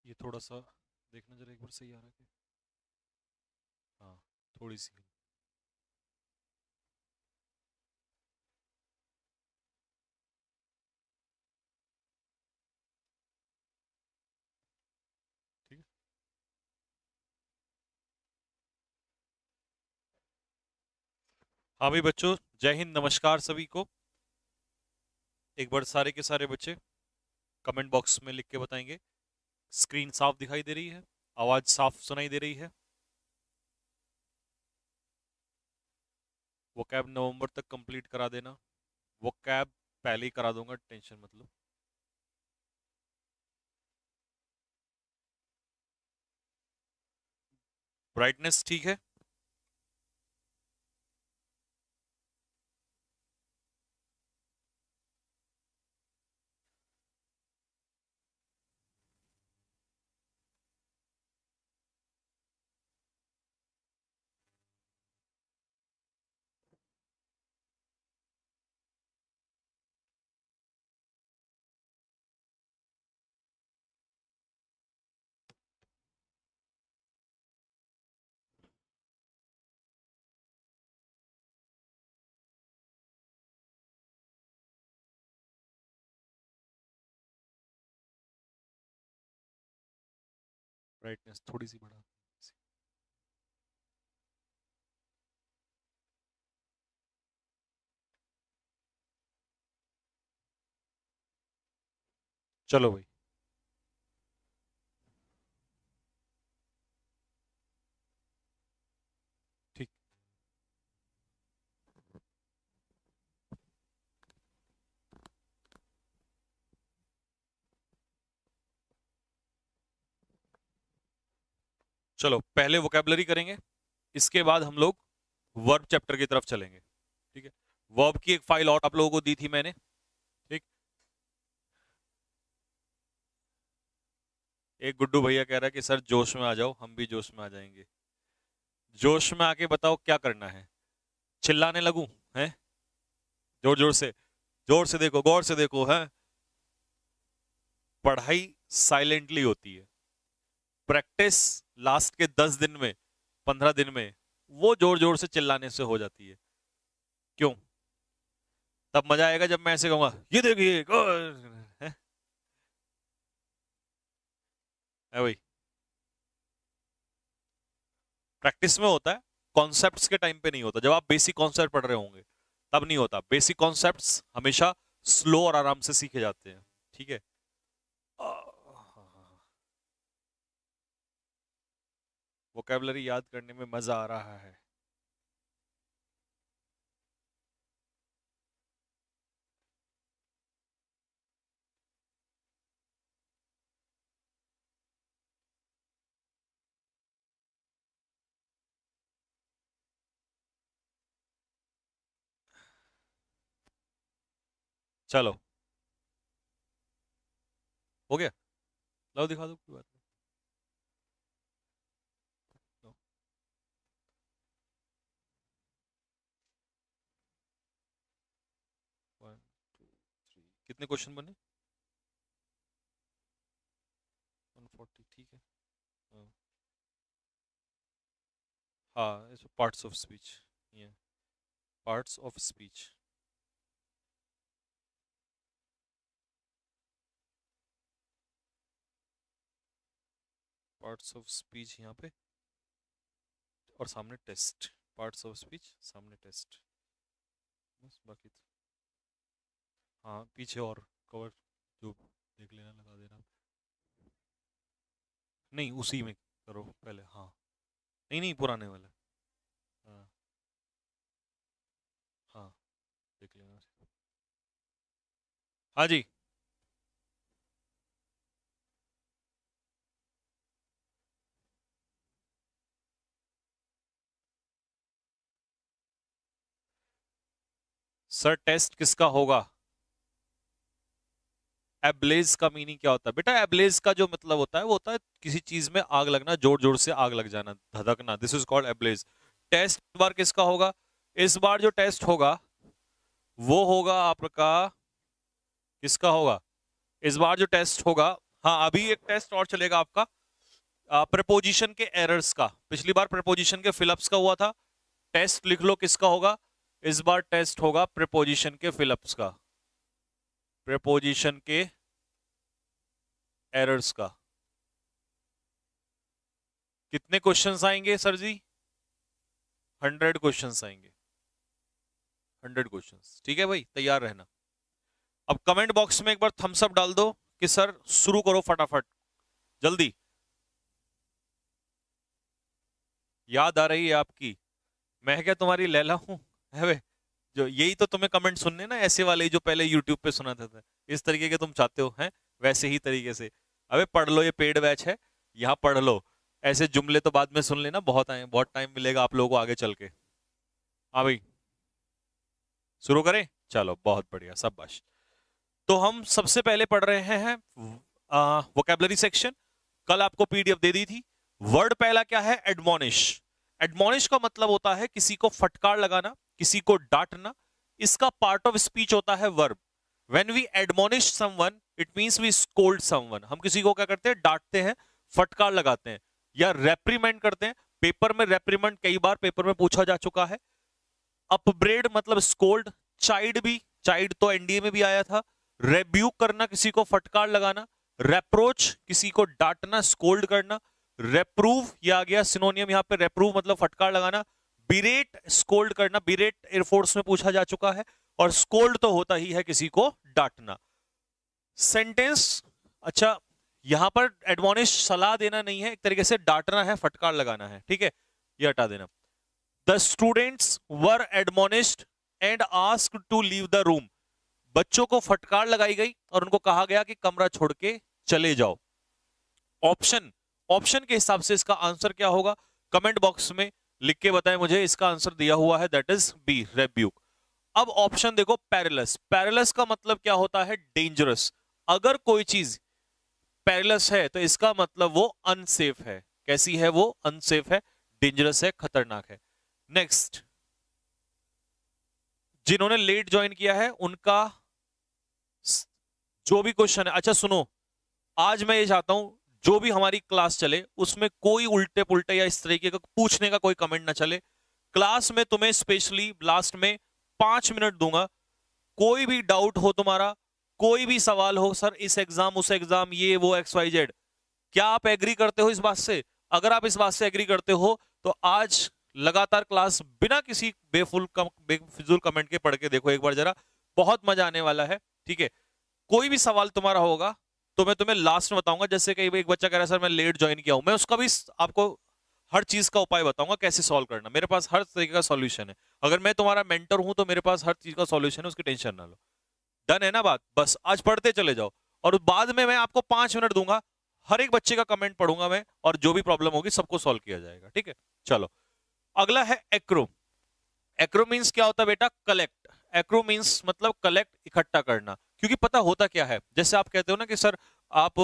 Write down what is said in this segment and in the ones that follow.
ये थोड़ा सा देखना जरा एक बार सही आ रहा है क्या? हाँ, थोड़ी सी। ठीक है। हाँ भाई बच्चों, जय हिंद, नमस्कार सभी को। एक बार सारे के सारे बच्चे कमेंट बॉक्स में लिख के बताएंगे स्क्रीन साफ दिखाई दे रही है, आवाज साफ सुनाई दे रही है। वो कैब नवंबर तक कंप्लीट करा देना। वो कैब पहले ही करा दूंगा, टेंशन मत लो। ब्राइटनेस ठीक है? ब्राइटनेस थोड़ी सी बढ़ा। चलो भाई। ठीक। चलो पहले वोकेबलरी करेंगे, इसके बाद हम लोग वर्ब चैप्टर की तरफ चलेंगे। ठीक है। वर्ब की एक फाइल और आप लोगों को दी थी मैंने। ठीक। एक गुड्डू भैया कह रहा है कि सर जोश में आ जाओ, हम भी जोश में आ जाएंगे। जोश में आके बताओ क्या करना है। चिल्लाने लगूं? हैं? जोर जोर से, जोर से देखो, गौर से देखो। है पढ़ाई साइलेंटली होती है, प्रैक्टिस लास्ट के 10 दिन में, 15 दिन में वो जोर जोर से चिल्लाने से हो जाती है। क्यों? तब मजा आएगा जब मैं ऐसे कहूंगा, ये देखिए है भाई। प्रैक्टिस में होता है, कॉन्सेप्ट्स के टाइम पे नहीं होता। जब आप बेसिक कॉन्सेप्ट पढ़ रहे होंगे तब नहीं होता। बेसिक कॉन्सेप्ट्स हमेशा स्लो और आराम से सीखे जाते हैं। ठीक है। वोकेबलरी याद करने में मजा आ रहा है। चलो हो गया। लो दिखा दो, कोई बात नहीं। वन टू थ्री, कितने क्वेश्चन बने? 140, ठीक है। हाँ। हाँ, इसमें पार्ट्स ऑफ स्पीच, ये parts of speech. Parts of speech यहाँ पे, और सामने टेस्ट। पार्ट्स ऑफ स्पीच, सामने टेस्ट। बस बाकी तो हाँ, पीछे और कवर जो देख लेना, लगा देना। नहीं, उसी में करो पहले। हाँ, नहीं नहीं, पुराने वाले। हाँ हाँ, देख लेना। हाँ जी। सर टेस्ट किसका होगा? एब्लेज का मीनिंग क्या होता है बेटा? एब्लेज का जो मतलब होता है वो होता है किसी चीज में आग लगना, जोर जोर से आग लग जाना, धधकना। This is called ablaze. Test इस बार किसका होगा? इस बार जो टेस्ट होगा वो होगा आपका, किसका होगा? इस बार जो टेस्ट होगा हाँ, अभी एक टेस्ट और चलेगा आपका प्रेपोजिशन के एरर्स का। पिछली बार प्रेपोजिशन के फिलअप्स का हुआ था, टेस्ट लिख लो किसका होगा। इस बार टेस्ट होगा प्रेपोजिशन के फिलअप्स का, प्रेपोजिशन के एरर्स का। कितने क्वेश्चंस आएंगे सर जी? 100 क्वेश्चंस आएंगे, 100 क्वेश्चंस। ठीक है भाई, तैयार रहना। अब कमेंट बॉक्स में एक बार थम्स अप डाल दो कि सर शुरू करो फटाफट, जल्दी। याद आ रही है आपकी? मैं क्या तुम्हारी लैला हूं? है वे, जो यही तो तुम्हें कमेंट सुनने ना, ऐसे वाले जो पहले यूट्यूब पे सुनाते थे, इस तरीके के तुम चाहते हो हैं, वैसे ही तरीके से। अबे पढ़ लो, ये पेड बैच है, यहाँ पढ़ लो। ऐसे जुमले तो बाद में सुन लेना, बहुत आए, बहुत टाइम मिलेगा आप लोगों को आगे चल के। हाँ भाई, शुरू करें? चलो बहुत बढ़िया, शाबाश। तो हम सबसे पहले पढ़ रहे हैं वोकैबुलरी सेक्शन। कल आपको पीडीएफ दे दी थी। वर्ड पहला क्या है? एडमोनिश। एडमोनिश का मतलब होता है किसी को फटकार लगाना, किसी को डांटना। इसका पार्ट ऑफ स्पीच होता है verb. When we admonish someone it means we scold someone. हम किसी को क्या करते हैं? डांटते हैं, फटकार लगाते हैं या रेप्रीमेंड करते हैं। पेपर में रेप्रीमेंड कई बार पेपर में पूछा जा चुका है। अपब्रेड मतलब स्कोल्ड, चाइड भी, चाइड तो एनडीए में भी आया था। रेब्यूक करना, किसी को फटकार लगाना। रेप्रोच, किसी को डांटना, स्कोल्ड करना। रेप्रूव, ये आ गया सिनोनियम यहाँ पे, रेप्रूव मतलब फटकार लगाना। बिरेट, स्कोल्ड करना, बिरेट एयरफोर्स में पूछा जा चुका है। और स्कोल्ड तो होता ही है किसी को डांटना। सेंटेंस, अच्छा यहां पर एडमोनिश सलाह देना नहीं है, एक तरीके से डांटना है, फटकार लगाना है, ठीक है, ये हटा देना। The students were admonished and asked to leave the room. बच्चों को फटकार लगाई गई और उनको कहा गया कि कमरा छोड़ के चले जाओ। ऑप्शन, ऑप्शन के हिसाब से इसका आंसर क्या होगा? कमेंट बॉक्स में लिख के बताएं मुझे। इसका आंसर दिया हुआ है, दैट इज बी, रेब्यूक। अब ऑप्शन देखो, पेरिलस। पेरिलस का मतलब क्या होता है? डेंजरस। अगर कोई चीज पेरिलस है तो इसका मतलब वो अनसेफ है। कैसी है वो? अनसेफ है, डेंजरस है, खतरनाक है। नेक्स्ट, जिन्होंने लेट ज्वाइन किया है उनका जो भी क्वेश्चन है, अच्छा सुनो, आज मैं ये चाहता हूं जो भी हमारी क्लास चले उसमें कोई उल्टे पुल्टे या इस तरीके का पूछने का कोई कमेंट ना चले। क्लास में तुम्हें स्पेशली लास्ट में 5 मिनट दूंगा। कोई भी डाउट हो तुम्हारा, कोई भी सवाल हो, सर इस एग्जाम उस एग्जाम ये वो XYZ, क्या आप एग्री करते हो इस बात से? अगर आप इस बात से एग्री करते हो तो आज लगातार क्लास बिना किसी बेफिजूल कमेंट के पढ़ के देखो एक बार जरा, बहुत मजा आने वाला है, ठीक है। कोई भी सवाल तुम्हारा होगा तो मैं तुम्हें लास्ट में बताऊंगा। जैसे कई एक बच्चा कह रहा है सर मैं लेट ज्वाइन किया हूं, मैं उसका भी आपको हर चीज का उपाय बताऊंगा कैसे सॉल्व करना। मेरे पास हर तरीके का सॉल्यूशन है। अगर मैं तुम्हारा मेंटर हूं तो मेरे पास हर चीज का सॉल्यूशन है, उसकी टेंशन ना लो। डन है ना बात? बस आज पढ़ते चले जाओ और बाद में मैं आपको 5 मिनट दूंगा, हर एक बच्चे का कमेंट पढ़ूंगा मैं और जो भी प्रॉब्लम होगी सबको सॉल्व किया जाएगा, ठीक है। चलो अगला है एक्रो। एक्रो मींस क्या होता है बेटा? कलेक्ट। एक्रो मींस मतलब कलेक्ट, इकट्ठा करना। क्योंकि पता होता क्या है, जैसे आप कहते हो ना कि सर आप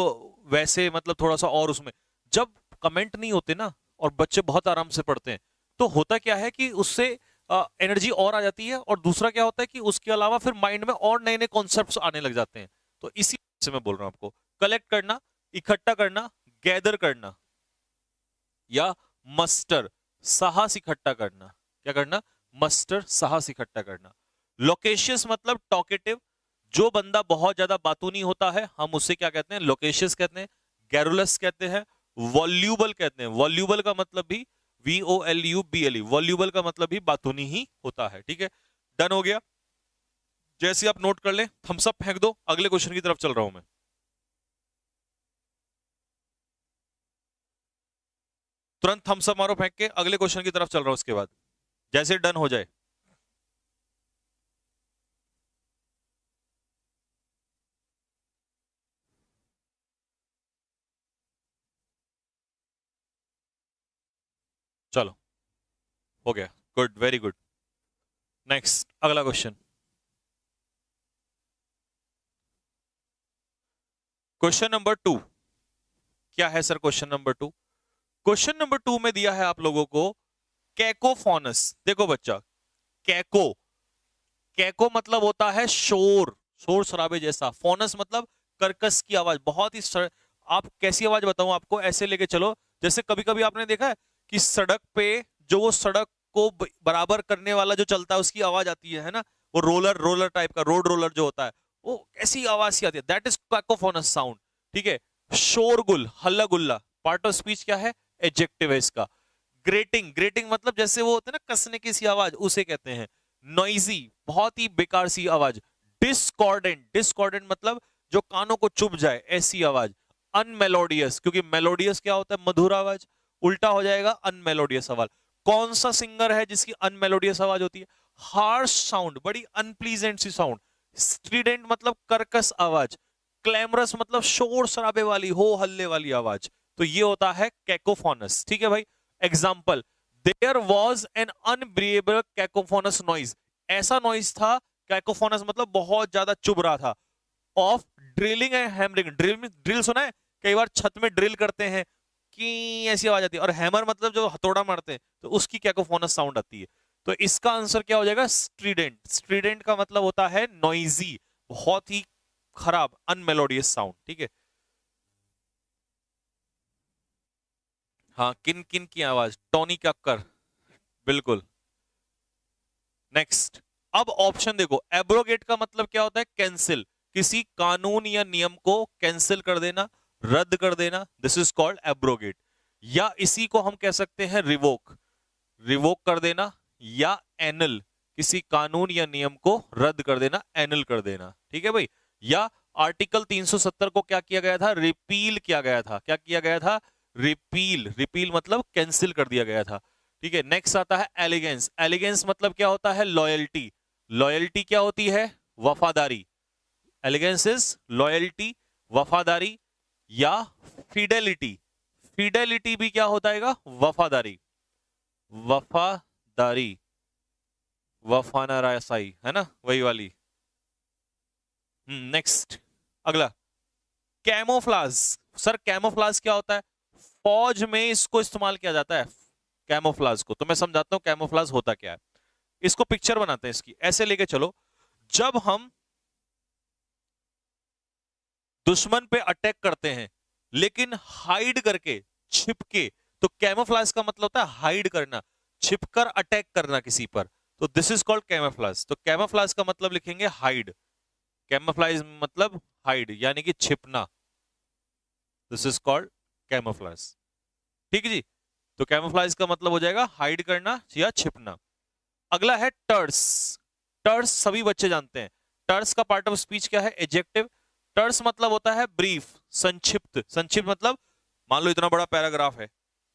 वैसे मतलब थोड़ा सा और उसमें, जब कमेंट नहीं होते ना और बच्चे बहुत आराम से पढ़ते हैं तो होता क्या है कि उससे एनर्जी और आ जाती है। और दूसरा क्या होता है कि उसके अलावा फिर माइंड में और नए नए कॉन्सेप्ट्स आने लग जाते हैं। तो इसी से मैं बोल रहा हूं आपको, कलेक्ट करना, इकट्ठा करना, गैदर करना, या मस्टर, साहस इकट्ठा करना। क्या करना? मस्टर, साहस इकट्ठा करना। लोकेशियस मतलब टॉकेटिव, जो बंदा बहुत ज्यादा बातूनी होता है हम उससे क्या कहते हैं? लोकेशियस कहते हैं। गैरुलस कहते हैं। वॉल्यूबल कहते हैं। वॉल्यूबल का मतलब भी VOLUBLE, वॉल्यूबल का मतलब भी बातूनी ही होता है, ठीक है। डन हो गया? जैसे आप नोट कर ले, थम्स अप फेंक दो, अगले क्वेश्चन की तरफ चल रहा हूं मैं। तुरंत थम्स अप मारो फेंक के, अगले क्वेश्चन की तरफ चल रहा हूं उसके बाद, जैसे डन हो जाए। चलो हो गया, गुड, वेरी गुड। नेक्स्ट, अगला क्वेश्चन। क्वेश्चन नंबर 2 क्या है sir? Question number 2, question number 2 में दिया है आप लोगों को कैकोफोनस। देखो बच्चा, कैको, कैको मतलब होता है शोर, शोर शराबे जैसा। फोनस मतलब कर्कश की आवाज, बहुत ही आप कैसी आवाज बताऊं आपको, ऐसे लेके चलो जैसे कभी कभी आपने देखा है कि सड़क पे जो वो सड़क को बराबर करने वाला जो चलता है उसकी आवाज आती है ना, वो रोलर रोलर टाइप का रोड रोलर जो होता है, वो ऐसी आवाज सी आती है, दैट इज कैकोफोनस साउंड। ठीक है। शोरगुल, हल्ला गुल्ला, पार्ट ऑफ स्पीच क्या है, एडजेक्टिव है इसका। ग्रेटिंग, ग्रेटिंग मतलब जैसे वो होते हैं ना कसने की सी आवाज, उसे कहते हैं। नॉइजी, बहुत ही बेकार सी आवाज। डिस्कॉर्डेंट, डिस्कॉर्डेंट मतलब जो कानों को चुभ जाए ऐसी आवाज। अनमेलोडियस, क्योंकि मेलोडियस क्या होता है, मधुर आवाज, उल्टा हो जाएगा अनमेलोडियस आवाज। कौन सा सिंगर है जिसकी अनमेलोडियस आवाज होती है, हार्श साउंड, बड़ी अनप्लीजेंट सी साउंड। स्ट्रीडेंट मतलब कर्कश आवाज। क्लैमरस मतलब शोर शराबे वाली, हो हल्ले वाली आवाज। तो ये होता है कैकोफोनस। ठीक है भाई। Example, there was an unbearable cacophonous noise, ऐसा नॉइज था, कैकोफोनस मतलब बहुत ज्यादा चुभ रहा था, of drilling and hammering. Drill सुना है, कई बार छत में ड्रिल करते हैं कि ऐसी आवाज आती है, और हैमर मतलब जो हथौड़ा मारते हैं तो उसकी कैकोफोनस साउंड आती है। तो इसका आंसर क्या हो जाएगा, स्ट्रीडेंट। स्ट्रीडेंट का मतलब होता है नॉइजी, बहुत ही खराब, अनमेलोडियस साउंड। ठीक है। हाँ, किन किन की आवाज, टोनी कक्कर, बिल्कुल। नेक्स्ट, अब ऑप्शन देखो, एब्रोगेट का मतलब क्या होता है, कैंसिल, किसी कानून या नियम को कैंसिल कर देना, रद्द कर देना, दिस इज कॉल्ड एब्रोगेट। या इसी को हम कह सकते हैं रिवोक, रिवोक कर देना, या एनल, किसी कानून या नियम को रद्द कर देना, एनल कर देना। ठीक है भाई। या आर्टिकल 370 को क्या किया गया था, रिपील किया गया था। क्या किया गया था, रिपील। रिपील मतलब कैंसिल कर दिया गया था। ठीक है। नेक्स्ट आता है एलिगेंस। एलिगेंस मतलब क्या होता है, लॉयल्टी। लॉयल्टी क्या होती है, वफादारी। एलिगेंस इज लॉयल्टी, वफादारी। या फिडेलिटी, फिडेलिटी भी क्या होता है, वफादारी। वफादारी, वफाना रायसाई, है ना, वही वाली। नेक्स्ट, अगला, कैमोफ्लाज। सर कैमोफ्लाज क्या होता है, फौज में इसको इस्तेमाल किया जाता है, कैमोफ्लाज को। तो मैं समझाता हूं कैमोफ्लाज होता क्या है। इसको पिक्चर बनाते हैं इसकी, ऐसे लेके चलो। जब हम दुश्मन पे अटैक करते हैं लेकिन हाइड करके, छिपके, तो कैमोफ्लाज का मतलब होता है हाइड करना, छिपकर अटैक करना किसी पर, तो दिस इज कॉल्ड कैमोफ्लाज। तो कैमोफ्लाज का मतलब लिखेंगे हाइड, कैमोफ्लाज मतलब हाइड यानी कि छिपना, दिस इज कॉल्ड कैमोफ्लाज। ठीक है जी। तो कैमोफ्लाज का मतलब हो जाएगा हाइड करना या छिपना। अगला है टर्स। टर्स सभी बच्चे जानते हैं। टर्स का पार्ट ऑफ स्पीच क्या है, एडजेक्टिव। टर्स मतलब होता है ब्रीफ, संक्षिप्त। संक्षिप्त मतलब मान लो इतना बड़ा पैराग्राफ है,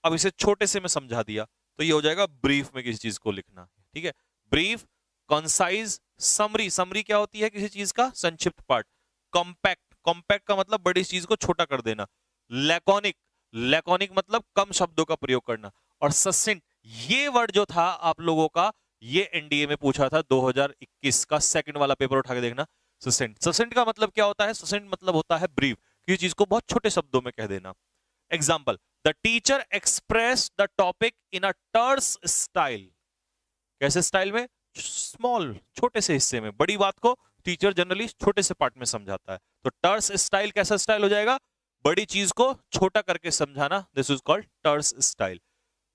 अब इसे छोटे से में समझा दिया, तो ये हो जाएगा ब्रीफ में किसी चीज को लिखना। ठीक है। Brief, concise, summary. समरी क्या होती है, किसी चीज का संक्षिप्त पार्ट। कॉम्पैक्ट, कॉम्पैक्ट का मतलब बड़ी चीज को छोटा कर देना। लैकोनिक, लैकोनिक मतलब कम शब्दों का प्रयोग करना। और ससिंट, ये वर्ड जो था आप लोगों का, ये एनडीए में पूछा था 2021 का सेकंड वाला पेपर उठा के देखना। ससेंट, ससेंट का मतलब क्या होता है, ससेंट मतलब होता है ब्रीफ, किसी चीज को बहुत छोटे शब्दों में कह देना। Example, the teacher express the topic in a terse style. कैसे स्टाइल में, स्मॉल, छोटे से हिस्से में। बड़ी बात को टीचर जनरली छोटे से पार्ट में समझाता है, तो टर्स स्टाइल कैसा स्टाइल हो जाएगा, बड़ी चीज को छोटा करके समझाना, दिस इज कॉल्ड टर्स स्टाइल।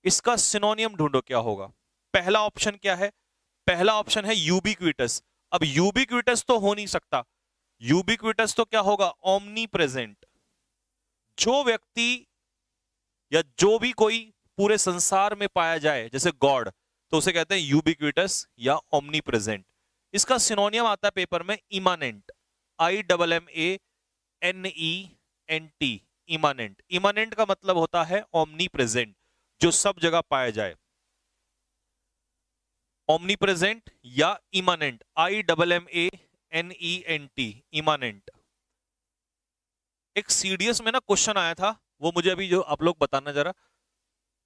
इसका सिनोनियम ढूंढो क्या होगा। पहला ऑप्शन क्या है, पहला ऑप्शन है यूबिक्विटस। अब यूबिक्विटस तो हो नहीं सकता, यूबिक्विटस तो क्या होगा, ओमनी प्रेजेंट। जो व्यक्ति या जो भी कोई पूरे संसार में पाया जाए, जैसे गॉड, तो उसे कहते हैं यूबिक्विटस या ओमनी प्रेजेंट। इसका सिनोनियम आता है पेपर में, इमानेंट, IMMANENT, इमानेंट। इमानेंट का मतलब होता है ओमनी प्रेजेंट, जो सब जगह पाया जाए। ओमनी प्रेजेंट या इमानेंट, IMMANENT, इमानेंट। एक सीडीएस में ना क्वेश्चन आया था, वो मुझे अभी जो आप लोग बताना जरा।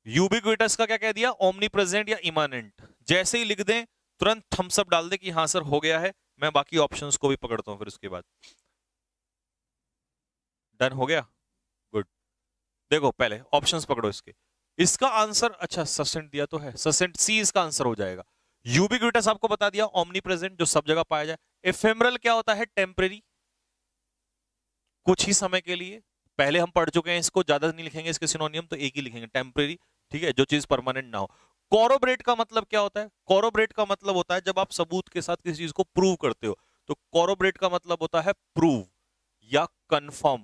यूबिक्विटस का क्या कह दिया, ओमनी प्रेजेंट या इमानेंट। जैसे ही लिख दें तुरंत थम्स अप डाल दे कि हाँ सर हो गया है, मैं बाकी ऑप्शंस को भी पकड़ता हूं फिर उसके बाद। डन हो गया, गुड। देखो पहले ऑप्शंस पकड़ो इसके। इसका आंसर, अच्छा ससेंट दिया तो है, ससेंट सी इसका आंसर हो जाएगा। यूबिक्विटस आपको बता दिया, ओमनी प्रेजेंट जो सब जगह पाया जाए। एफेमरल क्या होता है, टेम्परेरी, कुछ ही समय के लिए। पहले हम पढ़ चुके हैं इसको, ज्यादा नहीं लिखेंगे इसके सिनोनियम, तो एक ही लिखेंगे, टेम्परेरी, ठीक है, जो चीज परमानेंट ना हो। कॉरोबरेट का मतलब क्या होता है? कॉरोबरेट का मतलब होता है जब आप सबूत के साथ किसी चीज को प्रूव करते हो, तो कॉरोबरेट का मतलब होता है प्रूव या कंफर्म,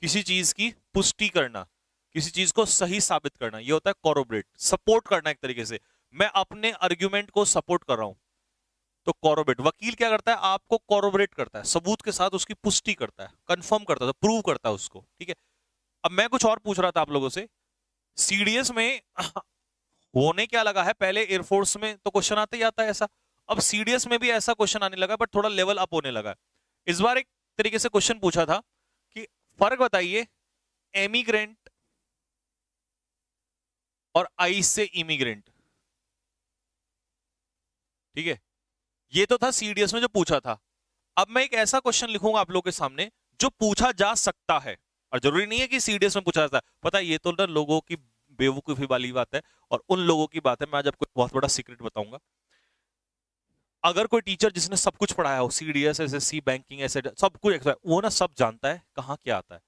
किसी चीज की पुष्टि करना, किसी चीज को सही साबित करना, ये होता है कॉरोबरेट। सपोर्ट करना एक तरीके से, मैं अपने आर्ग्यूमेंट को सपोर्ट कर रहा हूं, तो कॉरोबरेट। वकील क्या करता है? आपको कॉरोबरेट करता है, सबूत के साथ उसकी पुष्टि करता है, कंफर्म करता है, प्रूव करता है उसको, ठीक है। अब मैं कुछ और पूछ रहा था आप लोगों से, सीडीएस में होने क्या लगा है, पहले एयरफोर्स में तो क्वेश्चन आते ही आता है ऐसा, अब सीडीएस में भी ऐसा क्वेश्चन आने लगा, बट थोड़ा लेवल अप होने लगा। इस बार एक तरीके से क्वेश्चन पूछा था कि फर्क बताइए एमिग्रेंट और आई से इमिग्रेंट, ठीक है, ये तो था सीडीएस में जो पूछा था। अब मैं एक ऐसा क्वेश्चन लिखूंगा आप लोगों के सामने जो पूछा जा सकता है, और जरूरी नहीं है कि सीडीएस में पूछा जाता है, पता है ये तो ना लोगों की बेवकूफी वाली बात है, और उन लोगों की बात है। मैं आज आपको एक बहुत बड़ा सीक्रेट बताऊंगा। अगर कोई टीचर जिसने सब कुछ पढ़ाया हो, सीडीएस, एसएससी, बैंकिंग, ऐसे सब कुछ, वो ना सब जानता है कहाँ क्या आता है।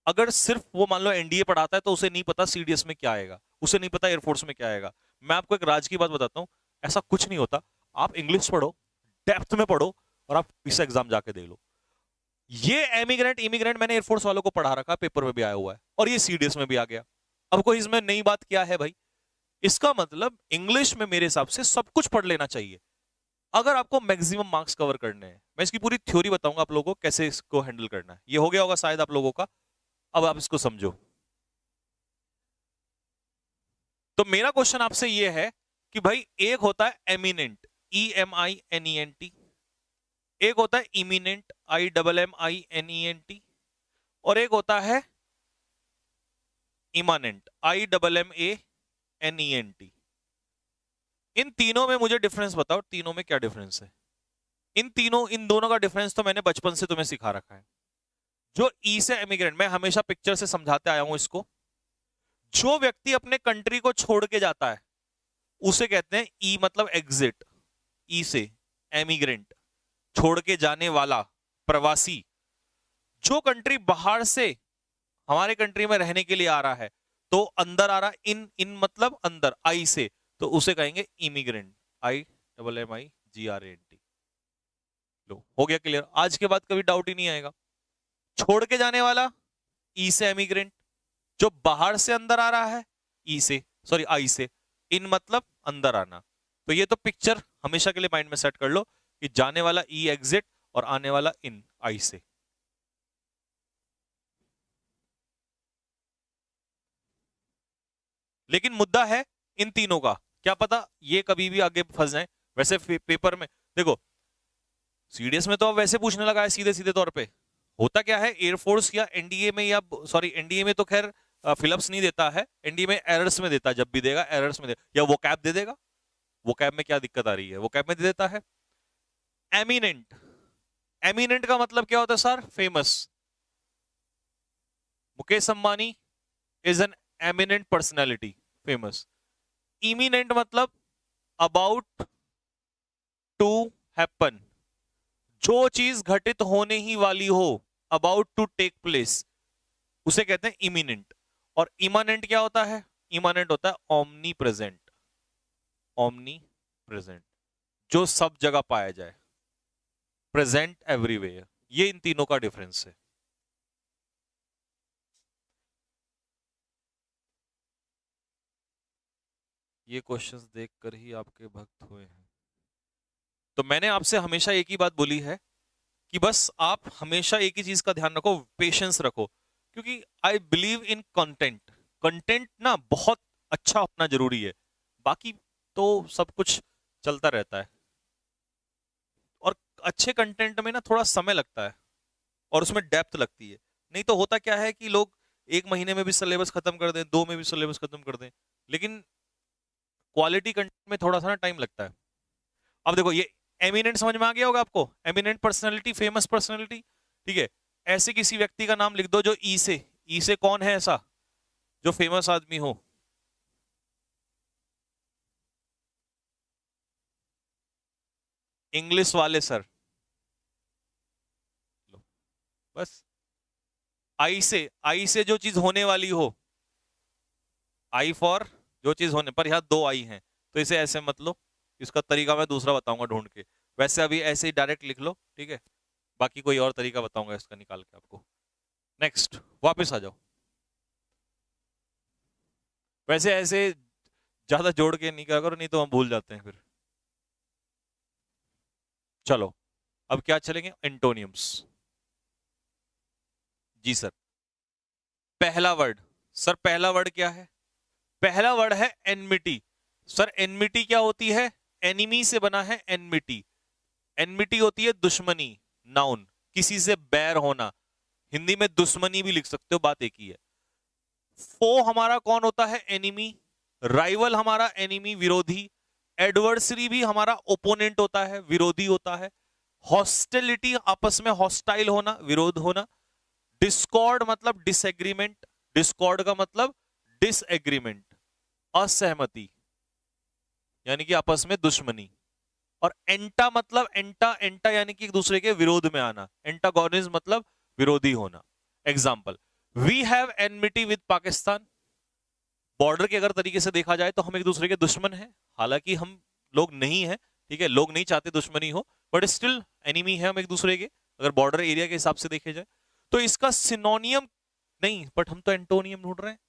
अगर सिर्फ वो मान लो एनडीए पढ़ाता है तो उसे नहीं पता सीडीएस में क्या आएगा, उसे नहीं पता एयरफोर्स में क्या आएगा। मैं आपको एक राज की बात बताता हूं, ऐसा कुछ नहीं होता। आप इंग्लिश पढ़ो, डेप्थ में पढ़ो, और आप इस एग्जाम जाके दे लो। ये एमिग्रेंट इमिग्रेंट मैंने एयरफोर्स वालों को पढ़ा रखा, पेपर में भी आया हुआ है, और ये सीडीएस में भी आ गया। अब कोई इसमें नई बात क्या है भाई? इसका मतलब इंग्लिश में मेरे हिसाब से सब कुछ पढ़ लेना चाहिए अगर आपको मैक्सिमम मार्क्स कवर करने हैं। मैं इसकी पूरी थ्योरी बताऊंगा आप लोगों को कैसे इसको हैंडल करना है। ये हो गया होगा शायद आप लोगों का, अब आप इसको समझो। तो मेरा क्वेश्चन आपसे ये है कि भाई एक होता है एमिनेंट, EMINENT, एक होता है इमिनेंट, IMMINENT, और एक होता है इमानेंट, IMMANENT। इन तीनों में मुझे डिफरेंस बताओ, तीनों में क्या डिफरेंस है? इन दोनों का डिफरेंस तो मैंने बचपन से तुम्हें सिखा रखा है। जो ई से इमिग्रेंट, मैं हमेशा पिक्चर से समझाते आया हूं इसको। जो व्यक्ति अपने कंट्री को छोड़ के जाता है उसे कहते हैं ई, मतलब एग्जिट, ई से एमिग्रेंट, छोड़ के जाने वाला, प्रवासी। जो कंट्री बाहर से हमारे कंट्री में रहने के लिए आ रहा है, तो अंदर आ रहा, इन इन मतलब अंदर, आई से, तो उसे कहेंगे इमिग्रेंट, IMMIGRANT। लो, हो गया क्लियर, आज के बाद कभी डाउट ही नहीं आएगा। छोड़ के जाने वाला, ई से एमिग्रेंट, जो बाहर से अंदर आ रहा है, ई से, सॉरी आई से, इन मतलब अंदर आना। तो ये तो पिक्चर हमेशा के लिए माइंड में सेट कर लो कि जाने वाला ई एग्जिट और आने वाला इन, आई से। लेकिन मुद्दा है इन तीनों का, क्या पता ये कभी भी आगे फंस जाए। वैसे पेपर में देखो, सीडीएस में तो अब वैसे पूछने लगा है सीधे सीधे तौर पे। होता क्या है एयरफोर्स या एनडीए में, या सॉरी एनडीए में तो खैर फिलअप्स नहीं देता है, एनडीए में एरर्स में देता है, जब भी देगा एरर्स में दे, या वो कैप दे देगा। वो कैप में क्या दिक्कत आ रही है, वो कैप में दे देता है। एमिनेंट, एमिनेंट का मतलब क्या होता है sir? Famous. Mukesh Ambani is an eminent personality, famous. Eminent मतलब अबाउट टू हैपन, जो चीज घटित होने ही वाली हो, अबाउट टू टेक प्लेस, उसे कहते हैं इमिनेंट। और इमानेंट क्या होता है? इमानेंट होता है ओमनी प्रेजेंट, ओमनी प्रेजेंट, जो सब जगह पाया जाए, प्रेजेंट एवरीवेयर। ये इन तीनों का डिफरेंस है। ये क्वेश्चंस देखकर ही आपके भक्त हुए हैं। तो मैंने आपसे हमेशा एक ही बात बोली है कि बस आप हमेशा एक ही चीज का ध्यान रखो, पेशेंस रखो, क्योंकि I believe in content. Content ना बहुत अच्छा होना जरूरी है, बाकी तो सब कुछ चलता रहता है। और अच्छे कंटेंट में ना थोड़ा समय लगता है, और उसमें डेप्थ लगती है। नहीं तो होता क्या है कि लोग एक महीने में भी सिलेबस खत्म कर दें, दो में भी सिलेबस खत्म कर दें, लेकिन क्वालिटी कंटेंट में थोड़ा सा ना टाइम लगता है। अब देखो ये एमिनेंट समझ में आ गया होगा आपको, एमिनेंट पर्सनैलिटी, फेमस पर्सनैलिटी, ठीक है। ऐसे किसी व्यक्ति का नाम लिख दो जो ई से कौन है ऐसा जो फेमस आदमी हो? इंग्लिश वाले सर, लो, बस। आई से जो चीज होने वाली हो, आई फॉर जो चीज होने पर, यहाँ दो आई हैं तो इसे ऐसे मत लो, इसका तरीका मैं दूसरा बताऊंगा ढूंढ के। वैसे अभी ऐसे ही डायरेक्ट लिख लो, ठीक है, बाकी कोई और तरीका बताऊंगा इसका निकाल के आपको। नेक्स्ट, वापस आ जाओ। वैसे ऐसे ज्यादा जोड़ के नहीं क्या करो, नहीं तो हम भूल जाते हैं फिर। चलो, अब क्या चलेंगे, एंटोनियम्स। जी सर। पहला वर्ड, सर पहला वर्ड क्या है? पहला वर्ड है एनमिटी। सर एनमिटी क्या होती है? एनिमी से बना है एनमिटी। एनमिटी होती है दुश्मनी, नाउन, किसी से बैर होना। हिंदी में दुश्मनी भी लिख सकते हो, बात एक ही है। फो हमारा कौन होता है? एनिमी। राइवल हमारा एनिमी, विरोधी। एडवर्सरी भी हमारा ओपोनेंट होता है, विरोधी होता है। हॉस्टिलिटी, आपस में हॉस्टाइल होना, विरोध होना। डिस्कॉर्ड मतलब डिसएग्रीमेंट, डिस्कॉर्ड का मतलब डिसएग्रीमेंट, असहमति, यानी कि आपस में दुश्मनी। और एंटा मतलब एंटा एंटा यानी कि एक दूसरे के विरोध में आना। एंटागोनिज्म मतलब विरोधी होना। Example, we have enmity with Pakistan. Border के अगर तरीके से देखा जाए तो हम एक दूसरे के दुश्मन हैं, हालांकि हम लोग नहीं है, ठीक है, लोग नहीं चाहते दुश्मनी हो, बट स्टिल एनिमी है हम एक दूसरे के, अगर बॉर्डर एरिया के हिसाब से देखे जाए। तो इसका सिनोनियम नहीं, बट हम तो एंटोनियम ढूंढ रहे हैं।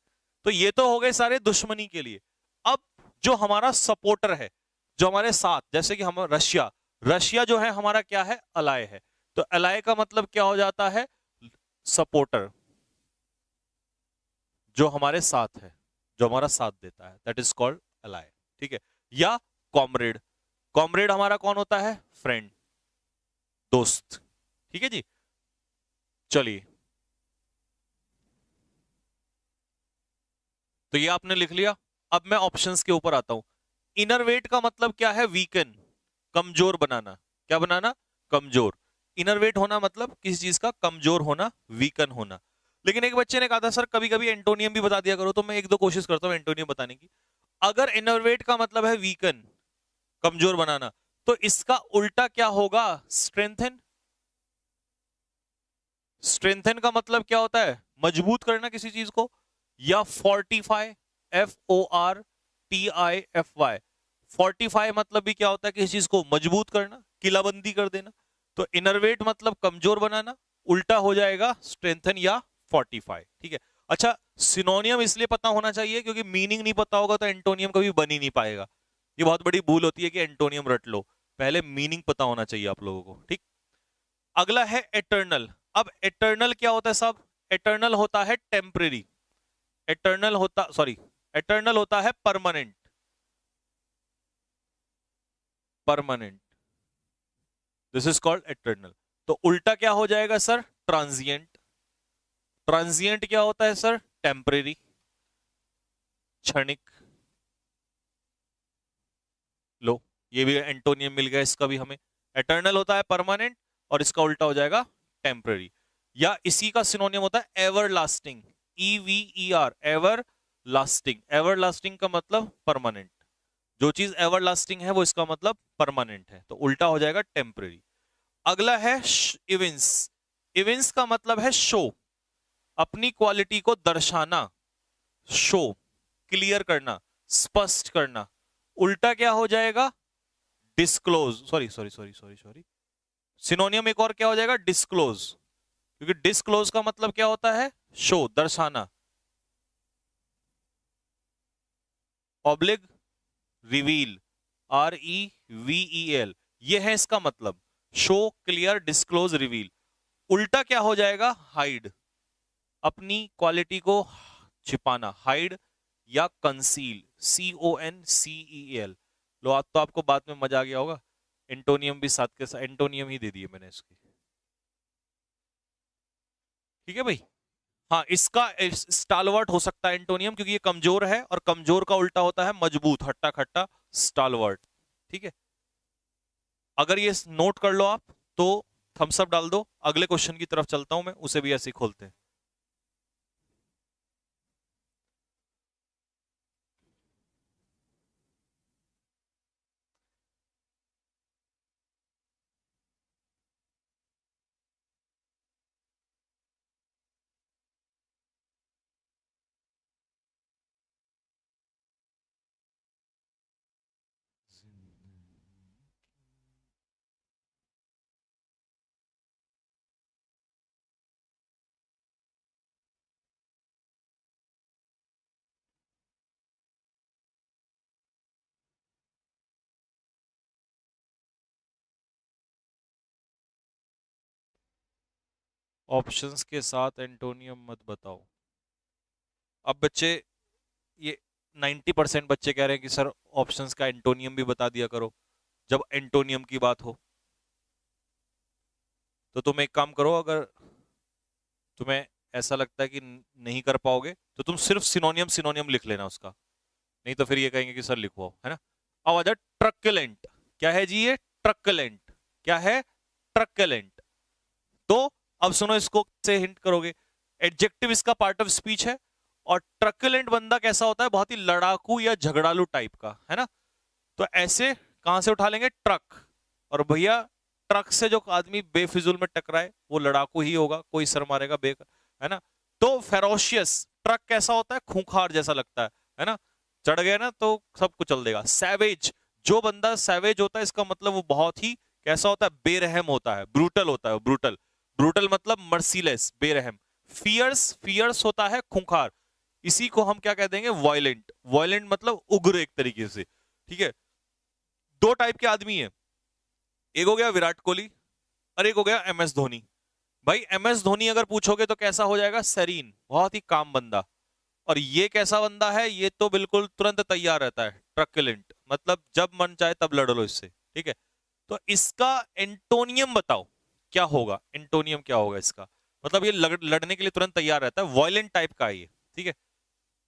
तो ये तो हो गए सारे दुश्मनी के लिए। अब जो हमारा सपोर्टर है, जो हमारे साथ, जैसे कि हम रशिया, रशिया जो है हमारा क्या है? अलाय है। तो अलाय का मतलब क्या हो जाता है? सपोर्टर, जो हमारे साथ है, जो हमारा साथ देता है, दैट इज कॉल्ड अलाय, ठीक है। या कॉमरेड, कॉमरेड हमारा कौन होता है? फ्रेंड, दोस्त, ठीक है जी। चलिए, तो ये आपने लिख लिया। अब मैं ऑप्शंस के ऊपर आता हूं। इनरवेट का मतलब क्या है? वीकन, कमजोर बनाना। क्या बनाना? कमजोर। इनरवेट होना मतलब किसी चीज का कमजोर होना, वीकन होना। लेकिन एक बच्चे ने कहा था सर कभी कभी एंटोनियम भी बता दिया करो, तो मैं एक दो कोशिश करता हूं एंटोनियम बताने की। अगर इनरवेट का मतलब है वीकन, कमजोर बनाना, तो इसका उल्टा क्या होगा? स्ट्रेंथन। स्ट्रेंथन का मतलब क्या होता है? मजबूत करना किसी चीज को। या फोर्टिफाई, FORTIFY। फोर्टिफाई मतलब भी क्या होता है? किसी चीज को मजबूत करना, किलाबंदी कर देना। तो इनरवेट मतलब कमजोर बनाना, उल्टा हो जाएगा स्ट्रेंथन या फोर्टिफाई, ठीक है। अच्छा, सिनोनियम इसलिए पता होना चाहिए क्योंकि मीनिंग नहीं पता होगा तो एंटोनियम कभी बन ही नहीं पाएगा। ये बहुत बड़ी भूल होती है कि एंटोनियम रट लो, पहले मीनिंग पता होना चाहिए आप लोगों को, ठीक। अगला है एटर्नल। अब एटर्नल क्या होता है साहब? एटर्नल होता है टेम्परेरी। एटर्नल होता, सॉरी, एटर्नल होता है permanent. Permanent, this is called eternal. तो उल्टा क्या हो जाएगा सर? ट्रांजिएंट। ट्रांजिएंट क्या होता है सर? टेम्परेरी, क्षणिक। लो, ये भी एंटोनियम मिल गया इसका भी हमें। एटर्नल होता है परमानेंट और इसका उल्टा हो जाएगा टेम्पररी। या इसी का सिनोनियम होता है ever lasting, EVER, ever lasting. Ever lasting का मतलब परमानेंट, जो चीज एवर लास्टिंग है वो इसका मतलब परमानेंट है, तो उल्टा हो जाएगा टेम्पररी। अगला है इविंस। इविंस का मतलब है शो, अपनी क्वालिटी को दर्शाना, शो, क्लियर करना, स्पष्ट करना। उल्टा क्या हो जाएगा? Disclose, sorry sorry sorry sorry sorry, सिनोनियम एक और क्या हो जाएगा? डिस्क्लोज, क्योंकि डिस्क्लोज का मतलब क्या होता है? शो, दर्शाना। ऑब्लिग, रिवील, REVEL, ये है इसका मतलब, शो, क्लियर, डिस्क्लोज, रिवील। उल्टा क्या हो जाएगा? हाइड, अपनी क्वालिटी को छिपाना, हाइड। या कंसील, CONCEL। लो, आज तो आपको बाद में मजा आ गया होगा, एंटोनियम भी साथ के साथ, एंटोनियम ही दे दिए मैंने इसकी, ठीक है भाई। हाँ, इसका स्टालवर्ट हो सकता है एंटोनियम, क्योंकि ये कमजोर है और कमजोर का उल्टा होता है मजबूत, हट्टा खट्टा, स्टालवर्ट, ठीक है। अगर ये नोट कर लो आप तो थम्स अप डाल दो। अगले क्वेश्चन की तरफ चलता हूं मैं, उसे भी ऐसे ही खोलते हैं। ऑप्शंस के साथ एंटोनियम मत बताओ। अब बच्चे, ये 90% बच्चे कह रहे हैं कि सर ऑप्शंस का एंटोनियम भी बता दिया करो जब एंटोनियम की बात हो। तो तुम एक काम करो, अगर तुम्हें ऐसा लगता है कि नहीं कर पाओगे तो तुम सिर्फ सिनोनियम सिनोनियम लिख लेना उसका, नहीं तो फिर ये कहेंगे कि सर लिखवाओ, है ना। अब आ जाए ट्रक्लेंट। क्या है जी ये? ट्रक्लेंट। क्या है? ट्रक्लेंट। तो अब सुनो, इसको कैसे हिंट करोगे। एडजेक्टिव इसका पार्ट ऑफ स्पीच है, और ट्रक्लेंट बंदा कैसा होता है? बहुत ही लड़ाकू या झगड़ालू टाइप का, है ना। तो ऐसे कहां से उठा लेंगे? ट्रक। और भैया ट्रक से जो आदमी बेफिजुल में टकराए वो लड़ाकू ही होगा, कोई सर मारेगा बे, है ना। तो फेरोशियस, ट्रक कैसा होता है? खूंखार जैसा लगता है ना। चढ़ गया ना तो सब कुछ चल देगा। सैवेज, जो बंदा सैवेज होता है इसका मतलब वो बहुत ही कैसा होता है? बेरहम होता है, ब्रूटल होता है। ब्रूटल, ब्रूटल मतलब मर्सीलेस, बेरहम। फियर्स, फियर्स होता है खूंखार। इसी को हम क्या कह देंगे? वायलेंट। वायलेंट मतलब उग्र एक तरीके से, ठीक है। दो टाइप के आदमी है, एक हो गया विराट कोहली और एक हो गया एम एस धोनी। भाई एम एस धोनी अगर पूछोगे तो कैसा हो जाएगा? सरीन, बहुत ही काम बंदा। और ये कैसा बंदा है? ये तो बिल्कुल तुरंत तैयार रहता है, ट्रक्लेंट, मतलब जब मन चाहे तब लड़ लो इससे, ठीक है। तो इसका एंटोनियम बताओ क्या होगा? एंटोनियम क्या होगा इसका? मतलब ये लड़ने के लिए तुरंत तैयार रहता है, वायलेंट टाइप का है ये, ठीक है।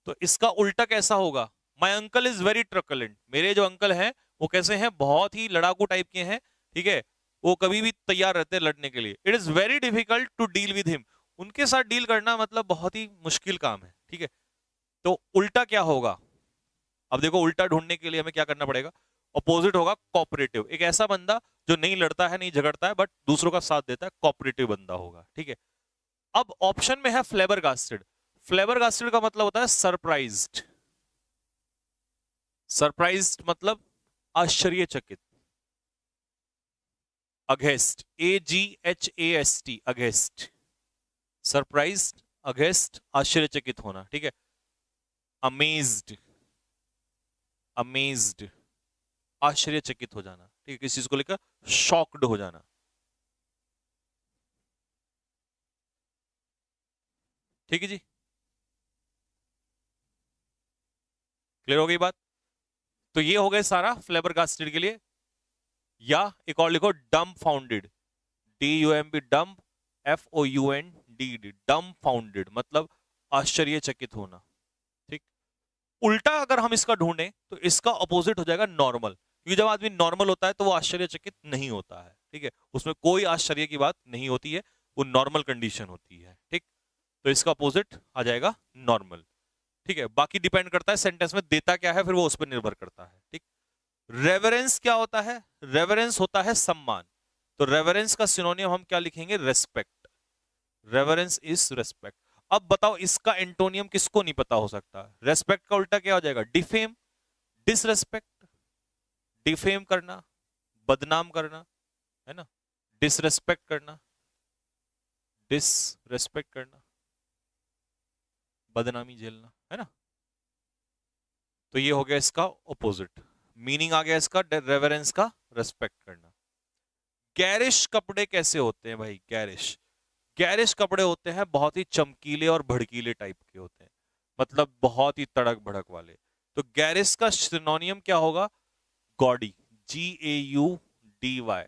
तो इसका उल्टा कैसा होगा? My uncle is very truculent. मेरे जो अंकल हैं वो कैसे हैं? बहुत ही लड़ाकू टाइप के हैं, ठीक है। वो कभी भी तैयार रहते हैं लड़ने के लिए। It is very difficult to deal with him. उनके साथ डील करना मतलब बहुत ही मुश्किल काम है, ठीक है। तो उल्टा क्या होगा? अब देखो, उल्टा ढूंढने के लिए हमें क्या करना पड़ेगा? अपोजिट होगा कोऑपरेटिव। एक ऐसा बंदा जो नहीं लड़ता है, नहीं झगड़ता है, बट दूसरों का साथ देता है, कोऑपरेटिव बंदा होगा, ठीक है। अब ऑप्शन में है फ्लेबरगास्टेड। फ्लेबरगास्टेड का मतलब होता है सरप्राइज्ड। सरप्राइज्ड मतलब आश्चर्यचकित। Against, AGHAST, against. Surprised, against, आश्चर्यचकित होना, ठीक है। अमेज्ड, अमेज्ड, आश्चर्यचकित हो जाना, ठीक है, किसी चीज को लेकर शॉक्ड हो जाना, ठीक है जी। क्लियर हो गई बात? तो ये हो गए सारा फ्लेबरगास्टेड के लिए। या एक और लिखो, डम फाउंडेड, DUMB, डम, FOUNDED, डम फाउंडेड मतलब आश्चर्यचकित होना, ठीक। उल्टा अगर हम इसका ढूंढें तो इसका अपोजिट हो जाएगा नॉर्मल, क्योंकि जब आदमी नॉर्मल होता है तो वो आश्चर्यचकित नहीं होता है, ठीक है, उसमें कोई आश्चर्य की बात नहीं होती है, वो नॉर्मल कंडीशन होती है, ठीक। तो इसका अपोजिट आ जाएगा नॉर्मल, ठीक है। बाकी डिपेंड करता है सेंटेंस में देता क्या है, फिर वो उस पर निर्भर करता है, ठीक। रेवरेंस क्या होता है? रेवरेंस होता है सम्मान। तो रेवरेंस का सिनोनियम हम क्या लिखेंगे? रेस्पेक्ट। Reverence is respect. अब बताओ इसका एंटोनियम किसको नहीं पता हो सकता? रेस्पेक्ट का उल्टा क्या हो जाएगा? Defame, disrespect. डिफेम करना, बदनाम करना, है ना। डिसरेस्पेक्ट करना, डिसरेस्पेक्ट करना, बदनामी झेलना, है ना। तो ये हो गया इसका ऑपोजिट। मीनिंग आ गया इसका रेवरेंस का, रेस्पेक्ट करना। गैरिश कपड़े कैसे होते हैं भाई? गैरिश, गैरिश कपड़े होते हैं बहुत ही चमकीले और भड़कीले टाइप के होते हैं, मतलब बहुत ही तड़क भड़क वाले। तो गैरिश का सिनोनियम क्या होगा? Gaudy, GAUDY,